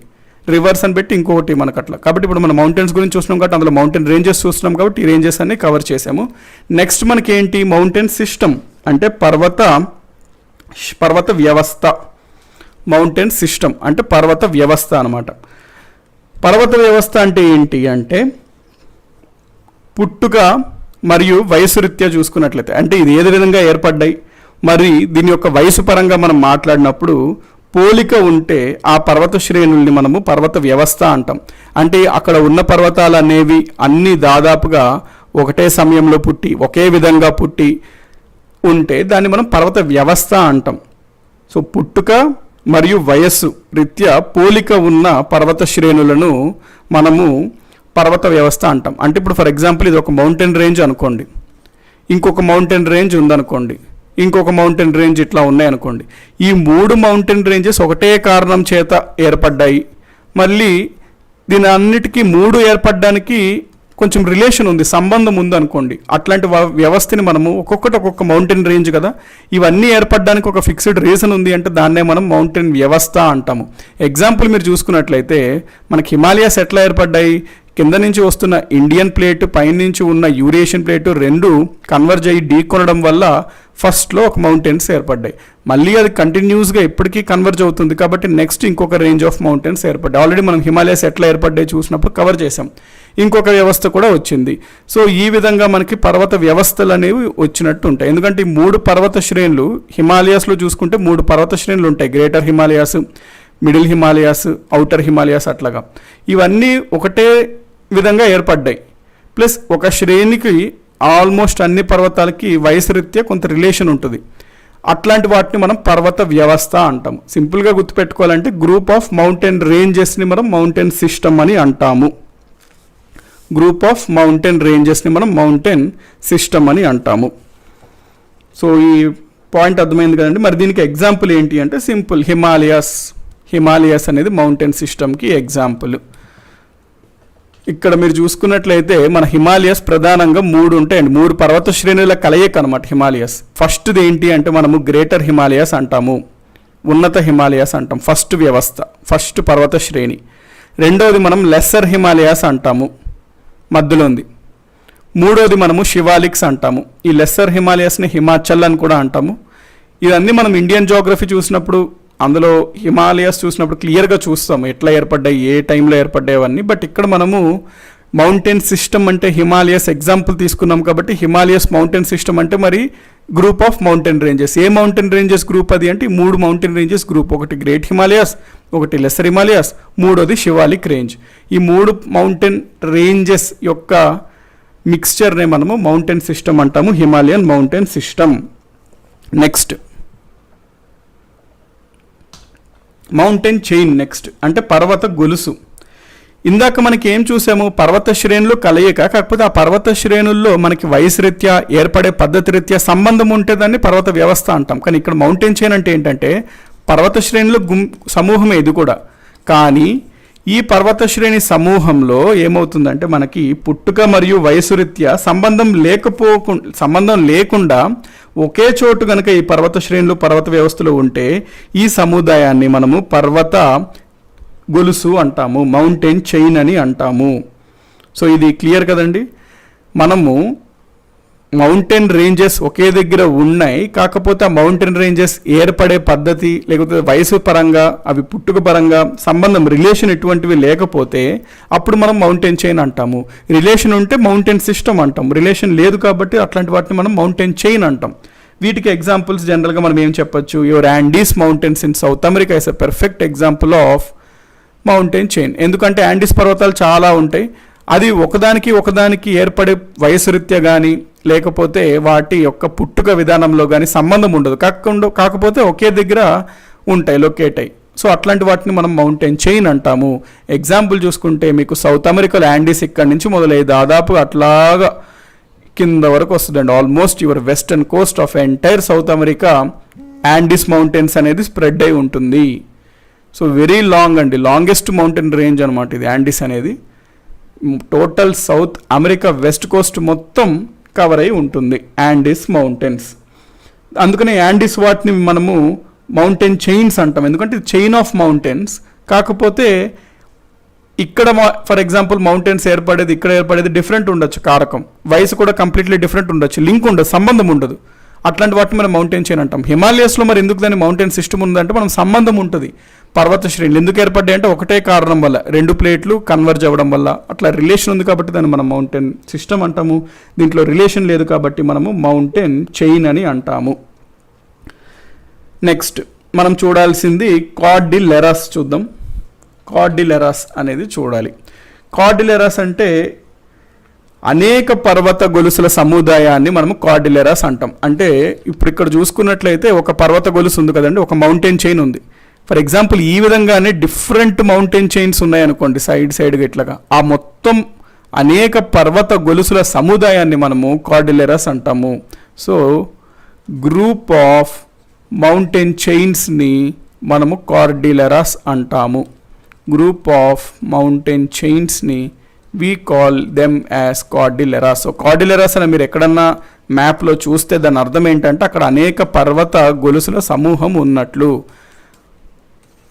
రివర్స్ అని పెట్టి ఇంకొకటి మనకు అట్లా. కాబట్టి ఇప్పుడు మనం మౌంటైన్స్ గురించి చూస్తున్నాం కాబట్టి అందులో మౌంటైన్ రేంజెస్ చూస్తున్నాం కాబట్టి ఈ రేంజెస్ అన్ని కవర్ చేసాము. నెక్స్ట్ మనకి ఏంటి, మౌంటైన్ సిస్టమ్ అంటే పర్వత వ్యవస్థ. మౌంటైన్ సిస్టమ్ అంటే పర్వత వ్యవస్థ అనమాట. పర్వత వ్యవస్థ అంటే ఏంటి అంటే పుట్టుక మరియు వయసు రీత్యా చూసుకున్నట్లయితే అంటే ఇది ఏది విధంగా ఏర్పడ్డాయి, మరి దీని యొక్క వయసు పరంగా మనం మాట్లాడినప్పుడు పోలిక ఉంటే ఆ పర్వత శ్రేణుల్ని మనము పర్వత వ్యవస్థ అంటాం. అంటే అక్కడ ఉన్న పర్వతాలు అనేవి అన్నీ దాదాపుగా ఒకటే సమయంలో పుట్టి ఒకే విధంగా పుట్టి ఉంటే దాన్ని మనం పర్వత వ్యవస్థ అంటాం. సో పుట్టుక మరియు వయస్సు రీత్యా పోలిక ఉన్న పర్వత శ్రేణులను మనము పర్వత వ్యవస్థ అంటాం. అంటే ఇప్పుడు ఫర్ ఎగ్జాంపుల్ ఇది ఒక మౌంటైన్ రేంజ్ అనుకోండి, ఇంకొక మౌంటైన్ రేంజ్ ఉందనుకోండి, ఇంకొక మౌంటైన్ రేంజ్ ఇట్లా ఉన్నాయనుకోండి. ఈ 3 మౌంటైన్ రేంజెస్ ఒకటే కారణం చేత ఏర్పడ్డాయి. మళ్ళీ దీని అన్నిటికీ 3 ఏర్పడడానికి కొంచెం రిలేషన్ ఉంది, సంబంధం ఉంది అనుకోండి. అట్లాంటి వ్యవస్థని మనము ఒక్కొక్క మౌంటైన్ రేంజ్ కదా, ఇవన్నీ ఏర్పడడానికి ఒక ఫిక్స్డ్ రీజన్ ఉంది అంటే దాన్నే మనం మౌంటైన్ వ్యవస్థ అంటాము. ఎగ్జాంపుల్ మీరు చూసుకున్నట్లయితే మనకి హిమాలయాస్ ఎట్లా ఏర్పడ్డాయి, కింద నుంచి వస్తున్న ఇండియన్ ప్లేట్ పైనుంచి ఉన్న యూరేషియన్ ప్లేట్ రెండు కన్వర్జ్ అయ్యి ఢీకొనడం వల్ల ఫస్ట్లో ఒక మౌంటైన్స్ ఏర్పడ్డాయి. మళ్ళీ అది కంటిన్యూస్గా ఎప్పటికీ కన్వర్జ్ అవుతుంది కాబట్టి నెక్స్ట్ ఇంకొక రేంజ్ ఆఫ్ మౌంటైన్స్ ఏర్పడ్డాయి. ఆల్రెడీ మనం హిమాలయాస్ ఎట్లా ఏర్పడ్డాయి చూసినప్పుడు కవర్ చేసాం. ఇంకొక వ్యవస్థ కూడా వచ్చింది. సో ఈ విధంగా మనకి పర్వత వ్యవస్థలు అనేవి వచ్చినట్టు ఉంటాయి. ఎందుకంటే ఈ 3 పర్వత శ్రేణులు హిమాలయాస్లో చూసుకుంటే 3 పర్వత శ్రేణులు ఉంటాయి. Greater Himalayas, middle Himalayas, outer Himalayas అట్లాగా. ఇవన్నీ ఒకటే విధంగా ఏర్పడ్డాయి. ప్లస్ ఒక శ్రేణికి ఆల్మోస్ట్ అన్ని పర్వతాలకి వయసు రీత్యా కొంత రిలేషన్ ఉంటుంది. అట్లాంటి వాటిని మనం పర్వత వ్యవస్థ అంటాము. సింపుల్గా గుర్తుపెట్టుకోవాలంటే గ్రూప్ ఆఫ్ మౌంటైన్ రేంజెస్ని మనం మౌంటైన్ సిస్టమ్ అని అంటాము. గ్రూప్ ఆఫ్ మౌంటైన్ రేంజెస్ని మనం మౌంటైన్ సిస్టమ్ అని అంటాము. సో ఈ పాయింట్ అర్థమైంది కదండి. మరి దీనికి ఎగ్జాంపుల్ ఏంటి అంటే సింపుల్, హిమాలయాస్ అనేది మౌంటైన్ సిస్టమ్కి ఎగ్జాంపుల్. ఇక్కడ మీరు చూసుకున్నట్లయితే మన హిమాలయాస్ ప్రధానంగా 3 ఉంటాయండి. 3 పర్వత శ్రేణుల కలయిక అనమాట హిమాలయాస్. ఫస్ట్ది ఏంటి అంటే మనము గ్రేటర్ హిమాలయాస్ అంటాము, ఉన్నత హిమాలయాస్ అంటాం. ఫస్ట్ వ్యవస్థ, ఫస్ట్ పర్వత శ్రేణి. రెండవది మనం లెస్సర్ హిమాలయాస్ అంటాము, మధ్యలో ఉంది. మూడోది మనము శివాలిక్స్ అంటాము. ఈ లెస్సర్ హిమాలయాస్ని హిమాచల్ అని కూడా అంటాము. ఇవన్నీ మనం ఇండియన్ జియోగ్రఫీ చూసినప్పుడు అందులో హిమాలయాస్ చూసినప్పుడు క్లియర్గా చూస్తాము ఎట్లా ఏర్పడ్డాయి, ఏ టైంలో ఏర్పడ్డాయి అవన్నీ. బట్ ఇక్కడ మనము మౌంటైన్ సిస్టమ్ అంటే హిమాలయాస్ ఎగ్జాంపుల్ తీసుకున్నాం కాబట్టి హిమాలయస్ మౌంటైన్ సిస్టమ్ అంటే మరి group of mountain ranges. A mountain ranges group అది అంటే 3 మౌంటైన్ రేంజెస్ గ్రూప్. ఒకటి గ్రేట్ హిమాలయాస్, ఒకటి లెస్సర్ హిమాలయాస్, మూడోది శివాలిక్ రేంజ్. ఈ 3 మౌంటైన్ రేంజెస్ యొక్క మిక్స్చర్నే మనము మౌంటైన్ సిస్టమ్ అంటాము, Himalayan mountain system. Next mountain chain. Next అంటే పర్వత గొలుసు. ఇందాక మనకి ఏం చూసాము, పర్వత శ్రేణులు కలయిక. కాకపోతే ఆ పర్వత శ్రేణుల్లో మనకి వయసు రీత్యా ఏర్పడే పద్ధతి రీత్యా సంబంధం ఉంటే దాన్ని పర్వత వ్యవస్థ అంటాం. కానీ ఇక్కడ మౌంటైన్ చైన్ అంటే ఏంటంటే పర్వత శ్రేణులు సమూహమే ఇది కూడా. కానీ ఈ పర్వత శ్రేణి సమూహంలో ఏమవుతుందంటే మనకి పుట్టుక మరియు వయసు రీత్యా సంబంధం లేకుండా ఒకే చోటు కనుక ఈ పర్వత శ్రేణులు పర్వత వ్యవస్థలో ఉంటే ఈ సముదాయాన్ని మనము పర్వత గొలుసు అంటాము, మౌంటైన్ చైన్ అని అంటాము. సో ఇది క్లియర్ కదండి. మనము మౌంటైన్ రేంజెస్ ఒకే దగ్గర ఉన్నాయి, కాకపోతే ఆ మౌంటైన్ రేంజెస్ ఏర్పడే పద్ధతి లేకపోతే వయసు పరంగా అవి పుట్టుక పరంగా సంబంధం రిలేషన్ ఎటువంటివి లేకపోతే అప్పుడు మనం మౌంటైన్ చైన్ అంటాము. రిలేషన్ ఉంటే మౌంటైన్ సిస్టమ్ అంటాం. రిలేషన్ లేదు కాబట్టి అట్లాంటి వాటిని మనం మౌంటైన్ చైన్ అంటాం. వీటికి ఎగ్జాంపుల్స్ జనరల్గా మనం ఏం చెప్పొచ్చు, your యాండీస్ mountains in south America is a perfect example of mountain chain. ఎందుకంటే యాండీస్ పర్వతాలు చాలా ఉంటాయి, అది ఒకదానికి ఏర్పడే వయసు రీత్యా కానీ లేకపోతే వాటి యొక్క పుట్టుక విధానంలో కానీ సంబంధం ఉండదు, కాకపోతే ఒకే దగ్గర ఉంటాయి, లొకేట్ అయ్యి. సో అట్లాంటి వాటిని మనం మౌంటైన్ చైన్ అంటాము. ఎగ్జాంపుల్ చూసుకుంటే మీకు సౌత్ అమెరికాలో యాండీస్ ఇక్కడ నుంచి మొదలయ్యి దాదాపు అట్లాగా కింద వరకు వస్తుందండి. Almost your western Coast of entire south America యాండీస్ mountains అనేది స్ప్రెడ్ అయి ఉంటుంది. సో వెరీ లాంగ్ అండి, లాంగెస్ట్ మౌంటైన్ రేంజ్ అనమాట ఇది యాండీస్ అనేది. Total south America west Coast మొత్తం కవర్ అయి ఉంటుంది యాండీస్ మౌంటైన్స్. అందుకనే యాండీస్ వాటిని మనము మౌంటైన్ చైన్స్ అంటాం, ఎందుకంటే ఇది చైన్ ఆఫ్ మౌంటైన్స్. కాకపోతే ఇక్కడ ఫర్ ఎగ్జాంపుల్ మౌంటైన్స్ ఏర్పడేది ఇక్కడ ఏర్పడేది డిఫరెంట్ ఉండొచ్చు, కారకం వయసు కూడా కంప్లీట్లీ డిఫరెంట్ ఉండొచ్చు, లింక్ ఉండదు, సంబంధం ఉండదు. అట్లాంటి వాటిని మనం మౌంటైన్ చైన్ అంటాం. హిమాలయస్లో మరి ఎందుకు దాన్ని మౌంటైన్ సిస్టమ్ ఉందంటే మనం సంబంధం ఉంటుంది. పర్వత శ్రేణులు ఎందుకు ఏర్పడ్డాయి అంటే ఒకటే కారణం వల్ల, రెండు ప్లేట్లు కన్వర్జ్ అవ్వడం వల్ల అట్లా రిలేషన్ ఉంది కాబట్టి దాన్ని మనం మౌంటైన్ సిస్టమ్ అంటాము. దీంట్లో రిలేషన్ లేదు కాబట్టి మనము మౌంటైన్ చైన్ అని అంటాము. నెక్స్ట్ మనం చూడాల్సింది కార్డిలెరాస్ చూద్దాం. కార్డిలెరాస్ అనేది చూడాలి. కార్డిలెరాస్ అంటే అనేక పర్వత గొలుసుల సముదాయాన్ని మనము కార్డిలెరాస్ అంటాం. అంటే ఇప్పుడు ఇక్కడ చూసుకున్నట్లయితే ఒక పర్వత గొలుసు ఉంది కదండి, ఒక మౌంటైన్ చైన్ ఉంది. ఫర్ ఎగ్జాంపుల్ ఈ విధంగానే డిఫరెంట్ మౌంటైన్ చైన్స్ ఉన్నాయనుకోండి సైడ్గా ఇట్లాగా, ఆ మొత్తం అనేక పర్వత గొలుసుల సముదాయాన్ని మనము కార్డిలెరాస్ అంటాము. సో గ్రూప్ ఆఫ్ మౌంటైన్ చైన్స్ని మనము కార్డిలెరాస్ అంటాము. గ్రూప్ ఆఫ్ మౌంటైన్ చైన్స్ని we call them as cordilleras. So cordilleras అని మీరు ఎక్కడన్నా మ్యాప్లో చూస్తే దాని అర్థం ఏంటంటే అక్కడ అనేక పర్వత గొలుసుల సమూహం ఉన్నట్లు.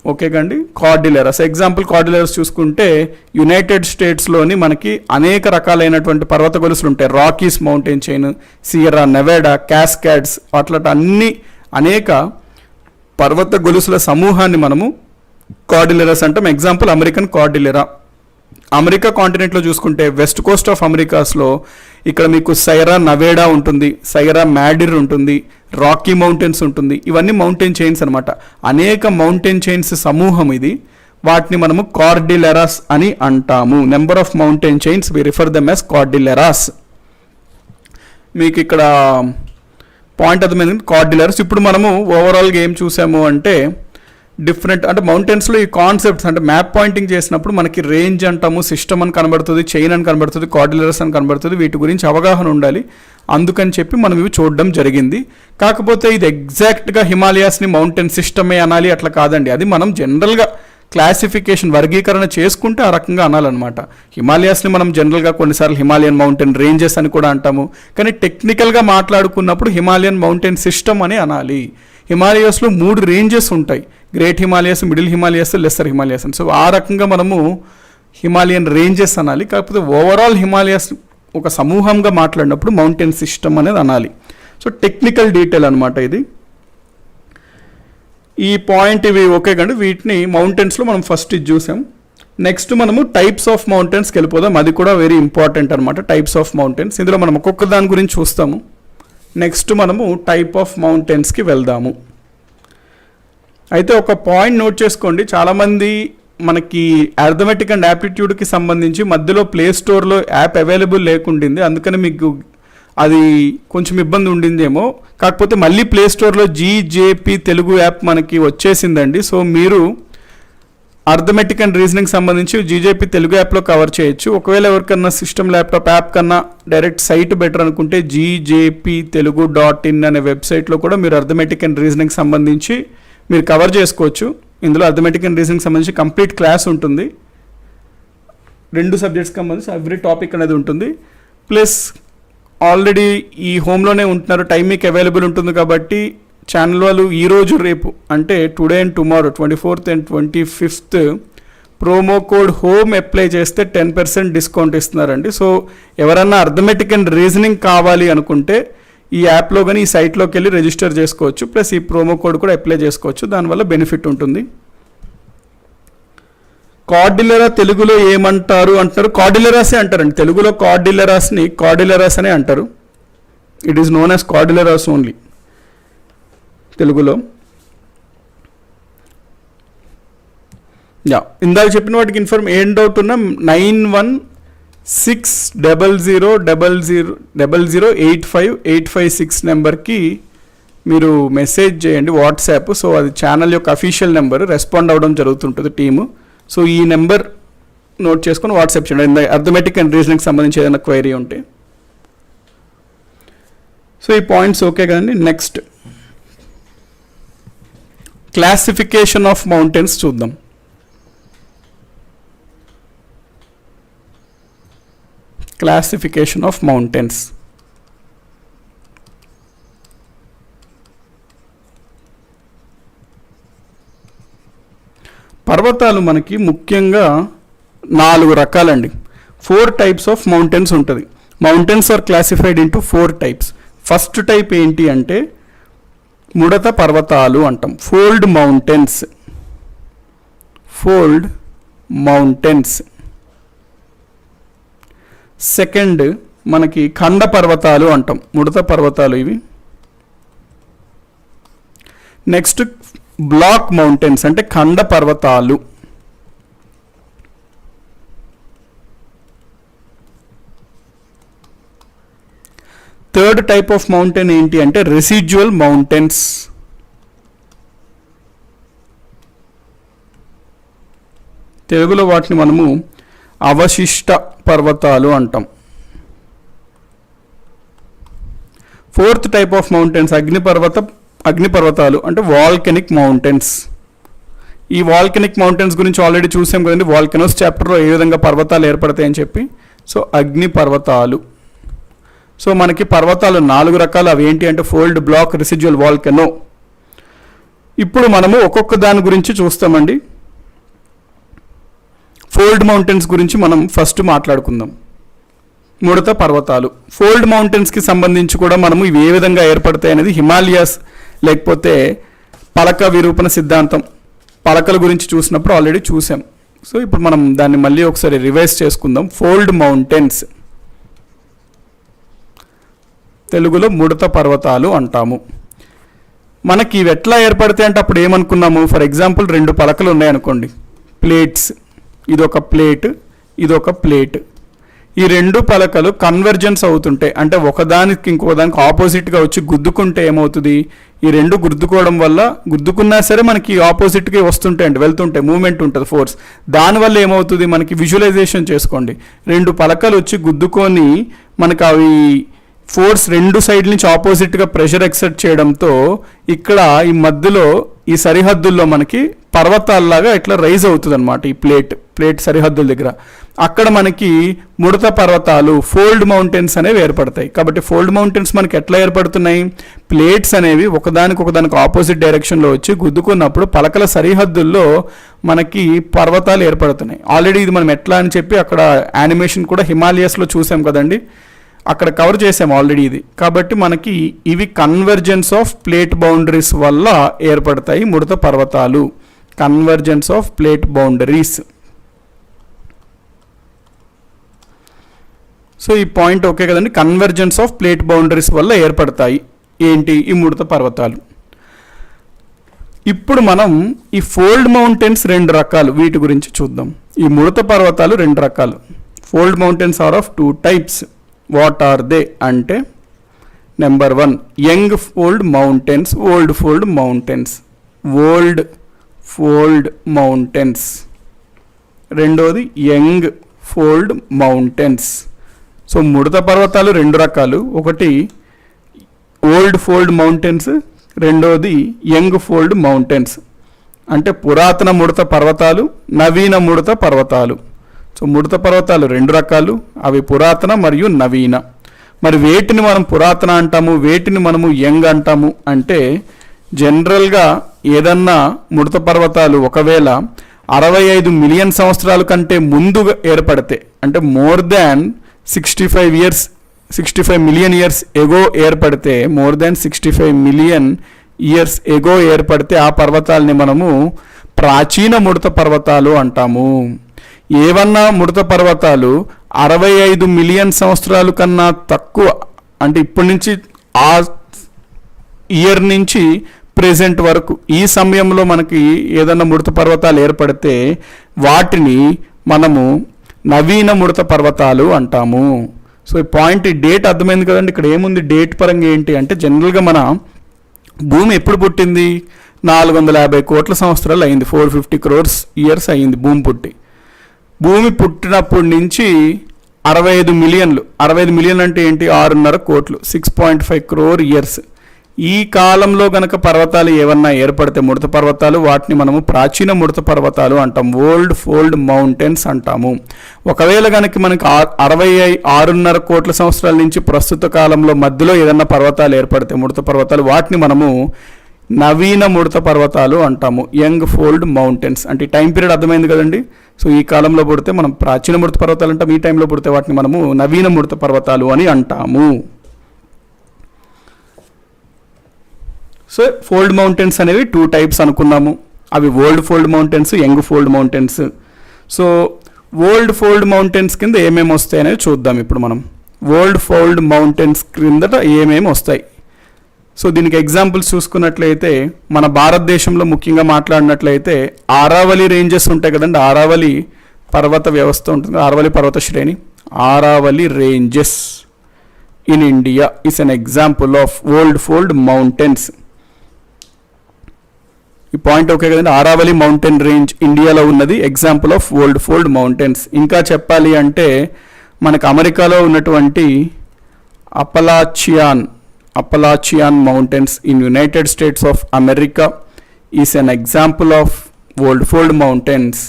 ఓకే కండి, కార్డిలెరాస్. ఎగ్జాంపుల్ కార్డిలెరాస్ చూసుకుంటే యునైటెడ్ స్టేట్స్లోని మనకి అనేక రకాలైనటువంటి పర్వత గొలుసులు ఉంటాయి. Rockies mountain chain, Sierra Nevada, Cascades, అట్లా అన్ని అనేక పర్వత గొలుసుల సమూహాన్ని మనము కార్డిలెరాస్ అంటాం. Example American Cordillera. అమెరికా కాంటినెంట్లో చూసుకుంటే వెస్ట్ కోస్ట్ ఆఫ్ అమెరికాస్లో ఇక్కడ మీకు సైరా నవేడా ఉంటుంది, సైరా మ్యాడిర్ ఉంటుంది, రాకీ మౌంటైన్స్ ఉంటుంది. ఇవన్నీ మౌంటైన్ చైన్స్ అనమాట. అనేక మౌంటైన్ చైన్స్ సమూహం ఇది. వాటిని మనము కార్డిలెరాస్ అని అంటాము. Number of mountain chains we refer them as cordilleras. మీకు ఇక్కడ పాయింట్ అర్థమైంది కార్డిలెరాస్. ఇప్పుడు మనము ఓవరాల్గా ఏం చూసాము అంటే డిఫరెంట్ అంటే మౌంటైన్స్లో ఈ కాన్సెప్ట్స్ అంటే మ్యాప్ పాయింటింగ్ చేసినప్పుడు మనకి రేంజ్ అంటాము, సిస్టమ్ అని కనబడుతుంది, చైన్ అని కనబడుతుంది, కార్డిలెరాస్ అని కనబడుతుంది. వీటి గురించి అవగాహన ఉండాలి. అందుకని చెప్పి మనం ఇవి చూడడం జరిగింది. కాకపోతే ఇది ఎగ్జాక్ట్గా హిమాలయాస్ని మౌంటైన్ సిస్టమే అనాలి అట్లా కాదండి. అది మనం జనరల్గా క్లాసిఫికేషన్ వర్గీకరణ చేసుకుంటే ఆ రకంగా అనాలన్నమాట. హిమాలయాస్ని మనం జనరల్గా కొన్నిసార్లు హిమాలయన్ మౌంటైన్ రేంజెస్ అని కూడా అంటాము. కానీ టెక్నికల్గా మాట్లాడుకున్నప్పుడు హిమాలయన్ మౌంటైన్ సిస్టమ్ అని అనాలి. హిమాలయాస్లో 3 రేంజెస్ ఉంటాయి, great Himalayas, middle Himalayas, lesser Himalayas. So ఆ రకంగా మనము హిమాలయన్ రేంజెస్ అనాలి. కాకపోతే ఓవరాల్ హిమాలయాస్ ఒక సమూహంగా మాట్లాడినప్పుడు మౌంటైన్ సిస్టమ్ అనేది అనాలి. సో టెక్నికల్ డీటెయిల్ అనమాట ఇది. ఈ పాయింట్ ఇవి ఓకే కండి. వీటిని మౌంటైన్స్లో మనం ఫస్ట్ ఇది చూసాం. నెక్స్ట్ మనము టైప్స్ ఆఫ్ మౌంటైన్స్కి వెళ్ళిపోదాం. అది కూడా వెరీ ఇంపార్టెంట్ అనమాట, టైప్స్ ఆఫ్ మౌంటైన్స్. ఇందులో మనం ఒక్కొక్క దాని గురించి చూస్తాము. నెక్స్ట్ మనము టైప్ ఆఫ్ మౌంటైన్స్కి వెళ్దాము. అయితే ఒక పాయింట్ నోట్ చేసుకోండి, చాలామంది మనకి అర్థమెటిక్ అండ్ యాప్టిట్యూడ్కి సంబంధించి మధ్యలో ప్లే స్టోర్లో యాప్ అవైలబుల్ లేకుండింది, అందుకని మీకు అది కొంచెం ఇబ్బంది ఉండిందేమో. కాకపోతే మళ్ళీ ప్లే స్టోర్లో జీజేపీ తెలుగు యాప్ మనకి వచ్చేసిందండి. సో మీరు అర్థమెటిక్ అండ్ రీజనింగ్ సంబంధించి జీజేపీ తెలుగు యాప్లో కవర్ చేయొచ్చు. ఒకవేళ ఎవరికన్నా సిస్టమ్ ల్యాప్టాప్ యాప్ కన్నా డైరెక్ట్ సైట్ బెటర్ అనుకుంటే GJPtelugu.in అనే వెబ్సైట్లో కూడా మీరు అర్థమెటిక్ అండ్ రీజనింగ్ సంబంధించి మీరు కవర్ చేసుకోవచ్చు. ఇందులో అర్థమెటిక్ అండ్ రీజనింగ్ సంబంధించి కంప్లీట్ క్లాస్ ఉంటుంది, 2 సబ్జెక్ట్స్కి సంబంధించి ఎవ్రీ టాపిక్ అనేది ఉంటుంది. ప్లస్ ఆల్రెడీ ఈ హోమ్లోనే ఉంటున్నారు, టైం మీకు అవైలబుల్ ఉంటుంది కాబట్టి ఛానల్ వాళ్ళు ఈరోజు రేపు అంటే today and tomorrow 24th and 25th promo code home apply చేస్తే 10% డిస్కౌంట్ ఇస్తున్నారండి. సో ఎవరన్నా అర్థమెటిక్ అండ్ రీజనింగ్ కావాలి అనుకుంటే ఈ యాప్లో కానీ ఈ సైట్లోకి వెళ్ళి రిజిస్టర్ చేసుకోవచ్చు. ప్లస్ ఈ ప్రోమో కోడ్ కూడా అప్లై చేసుకోవచ్చు, దానివల్ల బెనిఫిట్ ఉంటుంది. కార్డిలెరా తెలుగులో ఏమంటారు అంటారు? కార్డిలెరాసే అంటారండి. తెలుగులో కార్డిలెరాస్ని కార్డిలెరాస్ అనే అంటారు. It is known as cordilleras only తెలుగులో. ఇందాక చెప్పిన వాటికి ఏం డౌట్ ఉన్నా 916000008586 నెంబర్కి మీరు మెసేజ్ చేయండి వాట్సాప్. సో అది ఛానల్ యొక్క అఫీషియల్ నెంబర్, రెస్పాండ్ అవ్వడం జరుగుతుంటుంది టీము. సో ఈ నెంబర్ నోట్ చేసుకొని వాట్సాప్ చేయండి అర్థమెటిక్ అండ్ రీజనింగ్కి సంబంధించి ఏదైనా క్వైరీ ఉంటే. సో ఈ పాయింట్స్ ఓకే కదండి. నెక్స్ట్ క్లాసిఫికేషన్ ఆఫ్ మౌంటైన్స్ చూద్దాం. Classification of mountains. పర్వతాలు మనకి ముఖ్యంగా 4 రకాలండి. 4 టైప్స్ ఆఫ్ మౌంటైన్స్ ఉంటుంది. Mountains are classified into 4 types. First type ఏంటి అంటే ముడత పర్వతాలు అంటాం, fold mountains. Fold mountains. Second మనకి ఖండ పర్వతాలు అంటాం, ముడత పర్వతాలు ఇవి. నెక్స్ట్ బ్లాక్ మౌంటైన్స్ అంటే ఖండ పర్వతాలు. థర్డ్ టైప్ ఆఫ్ మౌంటైన్ ఏంటి అంటే రెసిడ్యువల్ మౌంటైన్స్. తెలుగులో వాటిని మనము అవశిష్ట పర్వతాలు అంటాం. ఫోర్త్ టైప్ ఆఫ్ మౌంటైన్స్ అగ్నిపర్వతాలు అంటే వాల్కెనిక్ మౌంటైన్స్. ఈ వాల్కెనిక్ మౌంటైన్స్ గురించి ఆల్రెడీ చూసాం కదండి వాల్కెనోస్ చాప్టర్లో ఏ విధంగా పర్వతాలు ఏర్పడతాయని చెప్పి. సో అగ్ని పర్వతాలు. సో మనకి పర్వతాలు 4 రకాలు. అవి ఏంటి అంటే ఫోల్డ్, బ్లాక్, రెసిడ్యువల్, వాల్కెనో. ఇప్పుడు మనము ఒక్కొక్క దాని గురించి చూస్తామండి. ఫోల్డ్ మౌంటైన్స్ గురించి మనం ఫస్ట్ మాట్లాడుకుందాం. ముడత పర్వతాలు. ఫోల్డ్ మౌంటైన్స్కి సంబంధించి కూడా మనము ఇవి ఏ విధంగా ఏర్పడతాయి అనేది హిమాలయాస్ లేకపోతే పలక విరూపణ సిద్ధాంతం పలకల గురించి చూసినప్పుడు ఆల్రెడీ చూసాం. సో ఇప్పుడు మనం దాన్ని మళ్ళీ ఒకసారి రివైజ్ చేసుకుందాం. ఫోల్డ్ మౌంటైన్స్ తెలుగులో ముడత పర్వతాలు అంటాము. మనకి ఇవి ఎట్లా ఏర్పడతాయి అంటే అప్పుడు ఏమనుకున్నాము, ఫర్ ఎగ్జాంపుల్ 2 పలకలు ఉన్నాయనుకోండి, ప్లేట్స్. ఇదొక ప్లేట్, ఇదొక ప్లేట్. ఈ 2 పలకలు కన్వర్జెన్స్ అవుతుంటాయి. అంటే ఒకదానికి ఇంకోదానికి ఆపోజిట్గా వచ్చి గుద్దుకుంటే ఏమవుతుంది, ఈ 2 గుద్దుకోవడం వల్ల గుద్దుకున్నా సరే మనకి ఆపోజిట్గా వస్తుంటాయండి, వెళ్తుంటాయి, మూమెంట్ ఉంటుంది, ఫోర్స్. దానివల్ల ఏమవుతుంది మనకి విజువలైజేషన్ చేసుకోండి. 2 పలకలు వచ్చి గుద్దుకొని మనకు అవి ఫోర్స్ 2 సైడ్ నుంచి ఆపోజిట్గా ప్రెషర్ ఎక్సర్ట్ చేయడంతో ఇక్కడ ఈ మధ్యలో ఈ సరిహద్దుల్లో మనకి పర్వతాల్లాగా ఇట్లా రైజ్ అవుతుంది అనమాట. ఈ ప్లేట్ సరిహద్దుల దగ్గర అక్కడ మనకి ముడత పర్వతాలు ఫోల్డ్ మౌంటైన్స్ అనేవి ఏర్పడతాయి. కాబట్టి ఫోల్డ్ మౌంటైన్స్ మనకి ఎట్లా ఏర్పడుతున్నాయి, ప్లేట్స్ అనేవి ఒకదానికి ఆపోజిట్ డైరెక్షన్లో వచ్చి గుద్దుకున్నప్పుడు పలకల సరిహద్దుల్లో మనకి పర్వతాలు ఏర్పడుతున్నాయి. ఆల్రెడీ ఇది మనం ఎట్లా అని చెప్పి అక్కడ యానిమేషన్ కూడా హిమాలయాస్లో చూసాం కదండి, అక్కడ కవర్ చేసాం ఆల్రెడీ ఇది. కాబట్టి మనకి ఇవి కన్వర్జెన్స్ ఆఫ్ ప్లేట్ బౌండరీస్ వల్ల ఏర్పడతాయి ముడత పర్వతాలు. Convergence half plate boundaries. So ఈ పాయింట్ ఓకే కదండి, కన్వర్జెన్స్ ఆఫ్ ప్లేట్ బౌండరీస్ వల్ల ఏర్పడతాయి ఏంటి ఈ ముడత పర్వతాలు. ఇప్పుడు మనం ఈ ఫోల్డ్ మౌంటైన్స్ 2 రకాలు, వీటి గురించి చూద్దాం. ఈ ముడత పర్వతాలు 2 రకాలు. Fold mountains are of 2 types. What are they అంటే number 1 young fold mountains, old fold mountains. Old fold mountains. రెండోది యంగ్ ఫోల్డ్ మౌంటైన్స్. సో ముడత పర్వతాలు 2 రకాలు. ఒకటి ఓల్డ్ ఫోల్డ్ మౌంటైన్స్, రెండోది యంగ్ ఫోల్డ్ మౌంటైన్స్. అంటే పురాతన ముడత పర్వతాలు, నవీన ముడత పర్వతాలు. సో ముడత పర్వతాలు 2 రకాలు, అవి పురాతన మరియు నవీన. మరి వేటిని మనం పురాతన అంటాము, వేటిని మనము యంగ్ అంటాము అంటే జనరల్గా ఏదన్నా ముడత పర్వతాలు ఒకవేళ 65 మిలియన్ సంవత్సరాల కంటే ముందుగా ఏర్పడితే, అంటే more than 65 million years ago ఏర్పడితే, more than 65 million years ago ఏర్పడితే ఆ పర్వతాలని మనము ప్రాచీన ముడత పర్వతాలు అంటాము. ఏవన్నా ముడత పర్వతాలు 65 మిలియన్ సంవత్సరాల కన్నా తక్కువ, అంటే ఇప్పటి నుంచి ఆ ఇయర్ నుంచి ప్రెజెంట్ వరకు ఈ సమయంలో మనకి ఏదన్నా ముడత పర్వతాలు ఏర్పడితే వాటిని మనము నవీన ముడత పర్వతాలు అంటాము. సో ఈ పాయింట్, ఈ డేట్ అర్థమైంది కదండి. ఇక్కడ ఏముంది డేట్ పరంగా ఏంటి అంటే జనరల్గా మన భూమి ఎప్పుడు పుట్టింది, 450 కోట్ల సంవత్సరాలు అయింది, 450 crores ఇయర్స్ అయ్యింది భూమి పుట్టి. భూమి పుట్టినప్పటి నుంచి 65 మిలియన్లు, 65 మిలియన్లు అంటే ఏంటి, 6.5 కోట్లు, 6.5 crore ఇయర్స్. ఈ కాలంలో గనక పర్వతాలు ఏమన్నా ఏర్పడితే ముడత పర్వతాలు, వాటిని మనము ప్రాచీన ముడత పర్వతాలు అంటాం, ఓల్డ్ ఫోల్డ్ మౌంటైన్స్ అంటాము. ఒకవేళ కనుక మనకి 66.5 కోట్ల సంవత్సరాల నుంచి ప్రస్తుత కాలంలో మధ్యలో ఏదన్నా పర్వతాలు ఏర్పడితే ముడత పర్వతాలు, వాటిని మనము నవీన ముడత పర్వతాలు అంటాము, యంగ్ ఫోల్డ్ మౌంటైన్స్. అంటే టైం పీరియడ్ అర్థమైంది కదండి. సో ఈ కాలంలో పుడితే మనం ప్రాచీన ముడత పర్వతాలు అంటాం, ఈ టైంలో పుడితే వాటిని మనము నవీన ముడత పర్వతాలు అని అంటాము. సో ఫోల్డ్ మౌంటైన్స్ అనేవి 2 టైప్స్ అనుకున్నాము. అవి old fold mountains, young fold mountains. So old fold mountains కింద ఏమేమి వస్తాయి అనేది చూద్దాం ఇప్పుడు మనం. ఓల్డ్ ఫోల్డ్ మౌంటైన్స్ క్రిందట ఏమేమి వస్తాయి. సో దీనికి ఎగ్జాంపుల్స్ చూసుకున్నట్లయితే మన భారతదేశంలో ముఖ్యంగా మాట్లాడినట్లయితే ఆరావళి రేంజెస్ ఉంటాయి కదండి. ఆరావళి పర్వత వ్యవస్థ ఉంటుంది, ఆరావళి పర్వత శ్రేణి. Aravalli ranges in India is an example of old fold mountains. ఈ పాయింట్ ఓకే కదండి. ఆరావళి మౌంటైన్ రేంజ్ ఇండియాలో ఉన్నది example of old fold mountains. ఇంకా చెప్పాలి అంటే మనకు అమెరికాలో ఉన్నటువంటి Appalachian mountains in United States of America is an example of old fold mountains.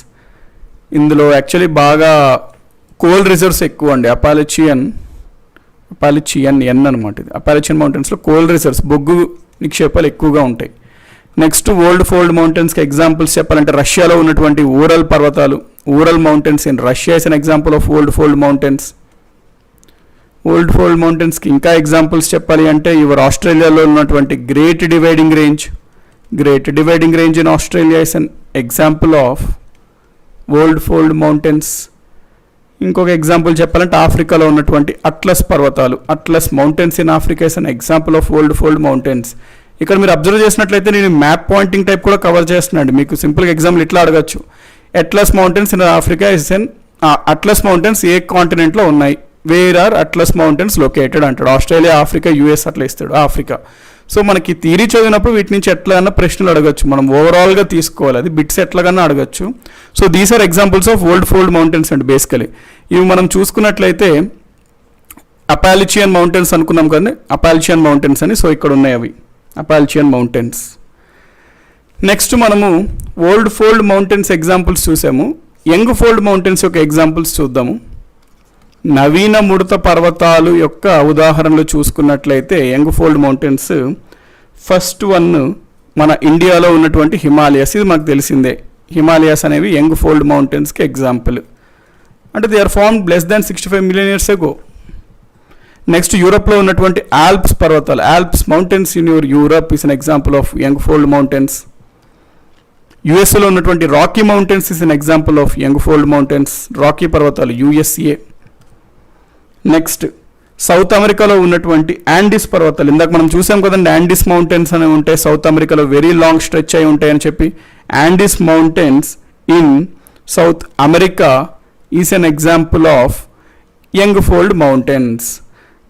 ఇందులో యాక్చువల్లీ బాగా కోల్ రిజర్వ్స్ ఎక్కువ అండి. అపాలచియన్ ఎన్ అనమాట. ఇది అపాలచియన్ మౌంటైన్స్లో కోల్ రిజర్వ్స్, బొగ్గు నిక్షేపాలు ఎక్కువగా ఉంటాయి. నెక్స్ట్ ఓల్డ్ ఫోల్డ్ మౌంటైన్స్కి ఎగ్జాంపుల్స్ చెప్పాలంటే రష్యాలో ఉన్నటువంటి ఊరల్ పర్వతాలు, Ural mountains in Russia is an example of old fold mountains. Old fold మౌంటైన్స్కి ఇంకా ఎగ్జాంపుల్స్ చెప్పాలి అంటే ఇవర్ ఆస్ట్రేలియాలో ఉన్నటువంటి great dividing range in Australia is an example of old fold mountains. ఇంకొక ఎగ్జాంపుల్ చెప్పాలంటే ఆఫ్రికాలో ఉన్నటువంటి అట్లస్ పర్వతాలు, Atlas mountains in Africa is an example of old fold mountains. ఇక్కడ మీరు అబ్జర్వ్ చేసినట్లయితే నేను మ్యాప్ పాయింటింగ్ టైప్ కూడా కవర్ చేస్తున్నాను. మీకు సింపుల్గా ఎగ్జాంపుల్ ఇట్లా అడగచ్చు. Atlas mountains in Africa is an Atlas mountains ఏ కాంటినెంట్లో ఉన్నాయి, where are Atlas mountains located అంటాడు. ఆస్ట్రేలియా, ఆఫ్రికా, యూఎస్ అట్లా ఇస్తాడు, ఆఫ్రికా. సో మనకి థియరీ చదివినప్పుడు వీటి నుంచి ఎట్లన్నా ప్రశ్నలు అడగచ్చు. మనం ఓవరాల్గా తీసుకోవాలి, అది బిట్స్ ఎట్లాగన్నా అడగచ్చు. So these are examples of old fold mountains అండి. బేసికలీ ఇవి మనం చూసుకున్నట్లయితే అపాలచియన్ మౌంటైన్స్ అనుకున్నాం కదండి, అపాలచియన్ మౌంటైన్స్ అని. సో ఇక్కడ ఉన్నాయి అవి అపాలచియన్ మౌంటైన్స్. నెక్స్ట్ మనము ఓల్డ్ ఫోల్డ్ మౌంటైన్స్ ఎగ్జాంపుల్స్ చూసాము. యంగ్ ఫోల్డ్ మౌంటైన్స్ యొక్క ఎగ్జాంపుల్స్ చూద్దాము. నవీన ముడత పర్వతాలు యొక్క ఉదాహరణలు చూసుకున్నట్లయితే young fold mountains, first one మన ఇండియాలో ఉన్నటువంటి హిమాలయస్. ఇది మనకు తెలిసిందే. హిమాలయాస్ అనేవి యంగ్ ఫోల్డ్ మౌంటైన్స్కి ఎగ్జాంపుల్. అంటే they are formed less than 65 million years ago. Next యూరోప్లో ఉన్నటువంటి ఆల్ప్స్ పర్వతాలు, Alps mountains in Europe is an example of young fold mountains. యుఎస్ఏలో ఉన్నటువంటి Rocky mountains is an example of young fold mountains, Rocky పర్వతాలు USA. Next south అమెరికాలో ఉన్నటువంటి Andes పర్వతాలు, ఇందాక మనం చూసాం కదండి యాండిస్ మౌంటైన్స్ అనేవి ఉంటాయి సౌత్ అమెరికాలో, వెరీ లాంగ్ స్ట్రెచ్ అయి ఉంటాయని చెప్పి. Andes mountains in south America is an example of young fold mountains.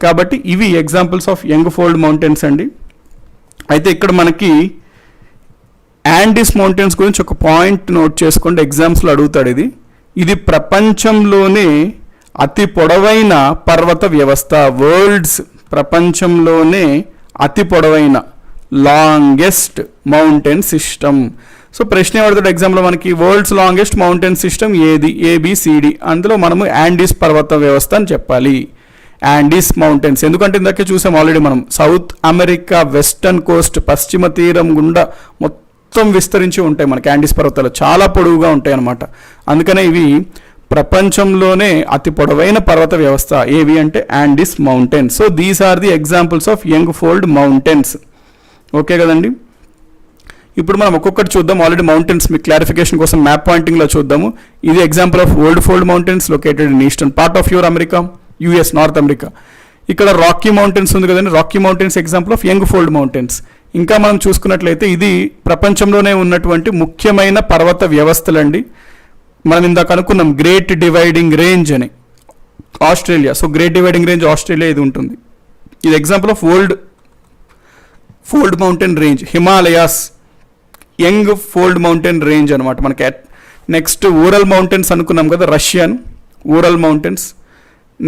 కాబట్టి ఇవి examples of young fold mountains అండి. అయితే ఇక్కడ మనకి యాండిస్ మౌంటైన్స్ గురించి ఒక పాయింట్ నోట్ చేసుకోండి, ఎగ్జామ్స్లో అడుగుతాడు. ఇది ప్రపంచంలోనే అతి పొడవైన పర్వత వ్యవస్థ, ప్రపంచంలోనే అతి పొడవైన లాంగెస్ట్ మౌంటైన్ సిస్టమ్. సో ప్రశ్న ఏమడుతాడు ఎగ్జామ్లో మనకి, వరల్డ్స్ లాంగెస్ట్ మౌంటైన్ సిస్టమ్ ఏది, ఏబిసిడి. అందులో మనము యాండిస్ పర్వత వ్యవస్థ అని చెప్పాలి. యాండిస్ మౌంటైన్స్ ఎందుకంటే ఇందాకే చూసాం ఆల్రెడీ మనం, సౌత్ అమెరికా వెస్టర్న్ కోస్ట్ పశ్చిమ తీరం గుండా మొత్తం విస్తరించి ఉంటాయి మనకి యాండిస్ పర్వతాలు, చాలా పొడవుగా ఉంటాయి అన్నమాట. అందుకనే ఇవి ప్రపంచంలోనే అతి పొడవైన పర్వత వ్యవస్థ ఏవి అంటే Andes mountains. So these are the examples of young fold mountains. Okay కదండి. ఇప్పుడు మనం ఒక్కొక్కటి చూద్దాం. ఆల్రెడీ మౌంటైన్స్ మీకు క్లారిఫికేషన్ కోసం మ్యాప్ పాయింటింగ్లో చూద్దాము. ఇది example of old fold mountains located in eastern part of your America, US, North America. ఇక్కడ రాకీ మౌంటైన్స్ ఉంది కదండి, Rocky mountains example of young fold mountains. ఇంకా మనం చూసుకున్నట్లయితే ఇది ప్రపంచంలోనే ఉన్నటువంటి ముఖ్యమైన పర్వత వ్యవస్థలండి. మనం ఇందాక అనుకున్నాం గ్రేట్ డివైడింగ్ రేంజ్ అని Australia. So great dividing Range Australia ఇది ఉంటుంది. ఇది example of fold mountain range. Himalayas young fold mountain range అనమాట మనకి. నెక్స్ట్ ఊరల్ మౌంటైన్స్ అనుకున్నాం కదా, రష్యన్ ఊరల్ మౌంటైన్స్.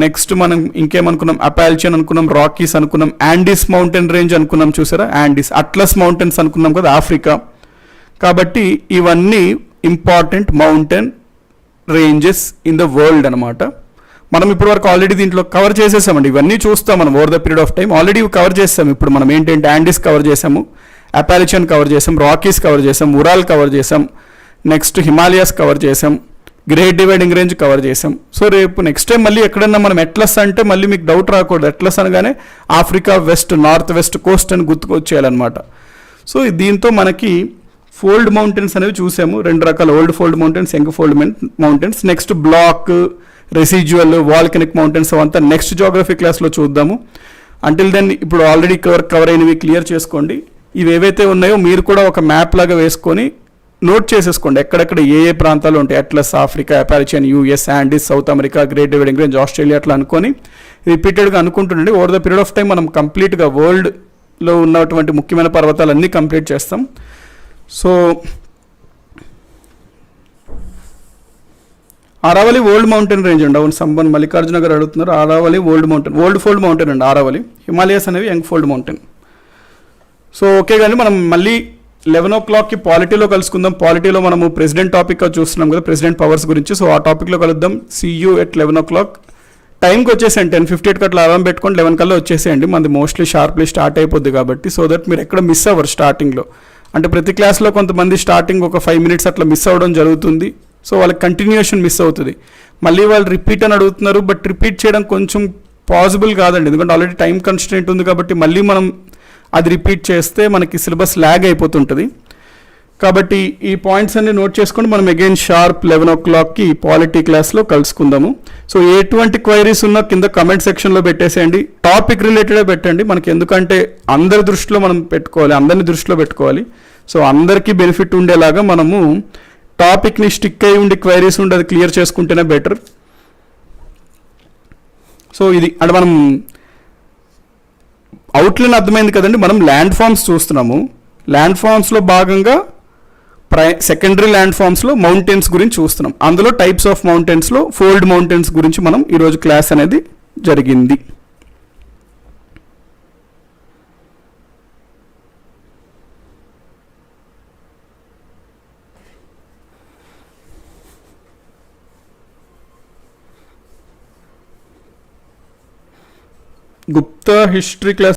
నెక్స్ట్ మనం ఇంకేమనుకున్నాం, అపాల్చియన్ అనుకున్నాం, రాకీస్ అనుకున్నాం, యాండీస్ మౌంటైన్ రేంజ్ అనుకున్నాం, చూసారా యాండీస్, అట్లస్ మౌంటైన్స్ అనుకున్నాం కదా ఆఫ్రికా. కాబట్టి ఇవన్నీ important mountain ranges in the world అనమాట. మనం ఇప్పుడు వరకు ఆల్రెడీ దీంట్లో కవర్ చేసేసామండి, ఇవన్నీ చూస్తాం మనం over the period of time already cover చేస్తాం. ఇప్పుడు మనం ఏంటంటే యాండీస్ కవర్ చేసాము, అపాల్చియన్ కవర్ చేసాం, రాకీస్ కవర్ చేసాం, ఉరాల్ కవర్ చేసాం, నెక్స్ట్ హిమాలయాస్ కవర్ చేసాం, గ్రేట్ డివైడింగ్ రేంజ్ కవర్ చేసాం. సో రేపు నెక్స్ట్ టైం మళ్ళీ ఎక్కడన్నా మనం అట్లస్ అంటే మళ్ళీ మీకు డౌట్ రాకూడదు, అట్లస్ అనగానే Africa west, north west Coast అని గుర్తుకొచ్చేయాలన్నమాట. సో దీంతో మనకి ఫోల్డ్ మౌంటైన్స్ అనేవి చూసాము, రెండు రకాల old fold mountains, young fold mountains. Next block, residual, volcanic mountains అవంతా నెక్స్ట్ జియోగ్రఫీ క్లాస్లో చూద్దాము. అంటిల్ దెన్ ఇప్పుడు ఆల్రెడీ కవర్ అయినవి క్లియర్ చేసుకోండి. ఇవి ఏవైతే ఉన్నాయో మీరు కూడా ఒక మ్యాప్ లాగా వేసుకొని నోట్ చేసేసుకోండి, ఎక్కడెక్కడ ఏ ఏ ప్రాంతాలు ఉంటాయి, Atlas, Africa, Appalachian, US, Andes, South America, Great dividing Range, Australia, అట్లా అనుకొని రిపీటెడ్గా అనుకుంటుండండి. Over the period of time మనం కంప్లీట్గా వరల్డ్లో ఉన్నటువంటి ముఖ్యమైన పర్వతాలన్నీ కంప్లీట్ చేస్తాం. So Aravalli old mountain range అండి. అవును, సంబన్ మల్లికార్జున గారు అడుగుతున్నారు. Aravalli old mountain, old fold mountain అండి ఆరావళి. హిమాలయస్ అనేవి young fold mountain. So okay, కానీ మనం మళ్ళీ 11 o'clockకి పాలిటీలో కలుసుకుందాం. పాలిటీలో మనము ప్రెసిడెంట్ టాపిక్ చూస్తున్నాం కదా, ప్రెసిడెంట్ పవర్స్ గురించి. సో ఆ టాపిక్లో కలుద్దాం. See you at 11 o'clock. టైంకి వచ్చేసేయండి, 10:58 అట్లా అలారం పెట్టుకొని 11 కల్లా వచ్చేసేయండి. మనది మోస్ట్లీ షార్ప్లీ స్టార్ట్ అయిపోద్ది కాబట్టి, సో దట్ మీరు ఎక్కడ మిస్ అవ్వరు స్టార్టింగ్లో. అంటే ప్రతి క్లాస్లో కొంతమంది స్టార్టింగ్ ఒక 5 minutes అట్లా మిస్ అవ్వడం జరుగుతుంది. సో వాళ్ళకి కంటిన్యూషన్ మిస్ అవుతుంది. మళ్ళీ వాళ్ళు రిపీట్ అని అడుగుతున్నారు, బట్ రిపీట్ చేయడం కొంచెం పాసిబుల్ కాదండి, ఎందుకంటే ఆల్రెడీ టైం కన్స్ట్రెంట్ ఉంది కాబట్టి మళ్ళీ మనం అది రిపీట్ చేస్తే మనకి సిలబస్ ల్యాగ్ అయిపోతుంటుంది. కాబట్టి ఈ పాయింట్స్ అన్ని నోట్ చేసుకొని మనం అగైన్ షార్ప్ 11 o'clockకి పాలిటీ క్లాస్లో కలుసుకుందాము. సో ఎటువంటి క్వైరీస్ ఉన్నా కింద కమెంట్ సెక్షన్లో పెట్టేసేయండి, టాపిక్ రిలేటెడే పెట్టండి మనకి, ఎందుకంటే అందరి దృష్టిలో మనం పెట్టుకోవాలి, అందరిని దృష్టిలో పెట్టుకోవాలి. సో అందరికీ బెనిఫిట్ ఉండేలాగా మనము టాపిక్ని స్టిక్ అయి ఉండి క్వైరీస్ ఉండి అది క్లియర్ చేసుకుంటేనే బెటర్. సో ఇది అంటే మనం అవుట్లైన్ అర్థమైంది కదండి. మనం ల్యాండ్ ఫామ్స్ చూస్తున్నాము, ల్యాండ్ ఫామ్స్లో భాగంగా సెకండరీ ల్యాండ్ ఫామ్స్లో మౌంటైన్స్ గురించి చూస్తున్నాం. అందులో టైప్స్ ఆఫ్ మౌంటైన్స్లో ఫోల్డ్ మౌంటైన్స్ గురించి మనం ఈరోజు క్లాస్ అనేది జరిగింది. Gupta history class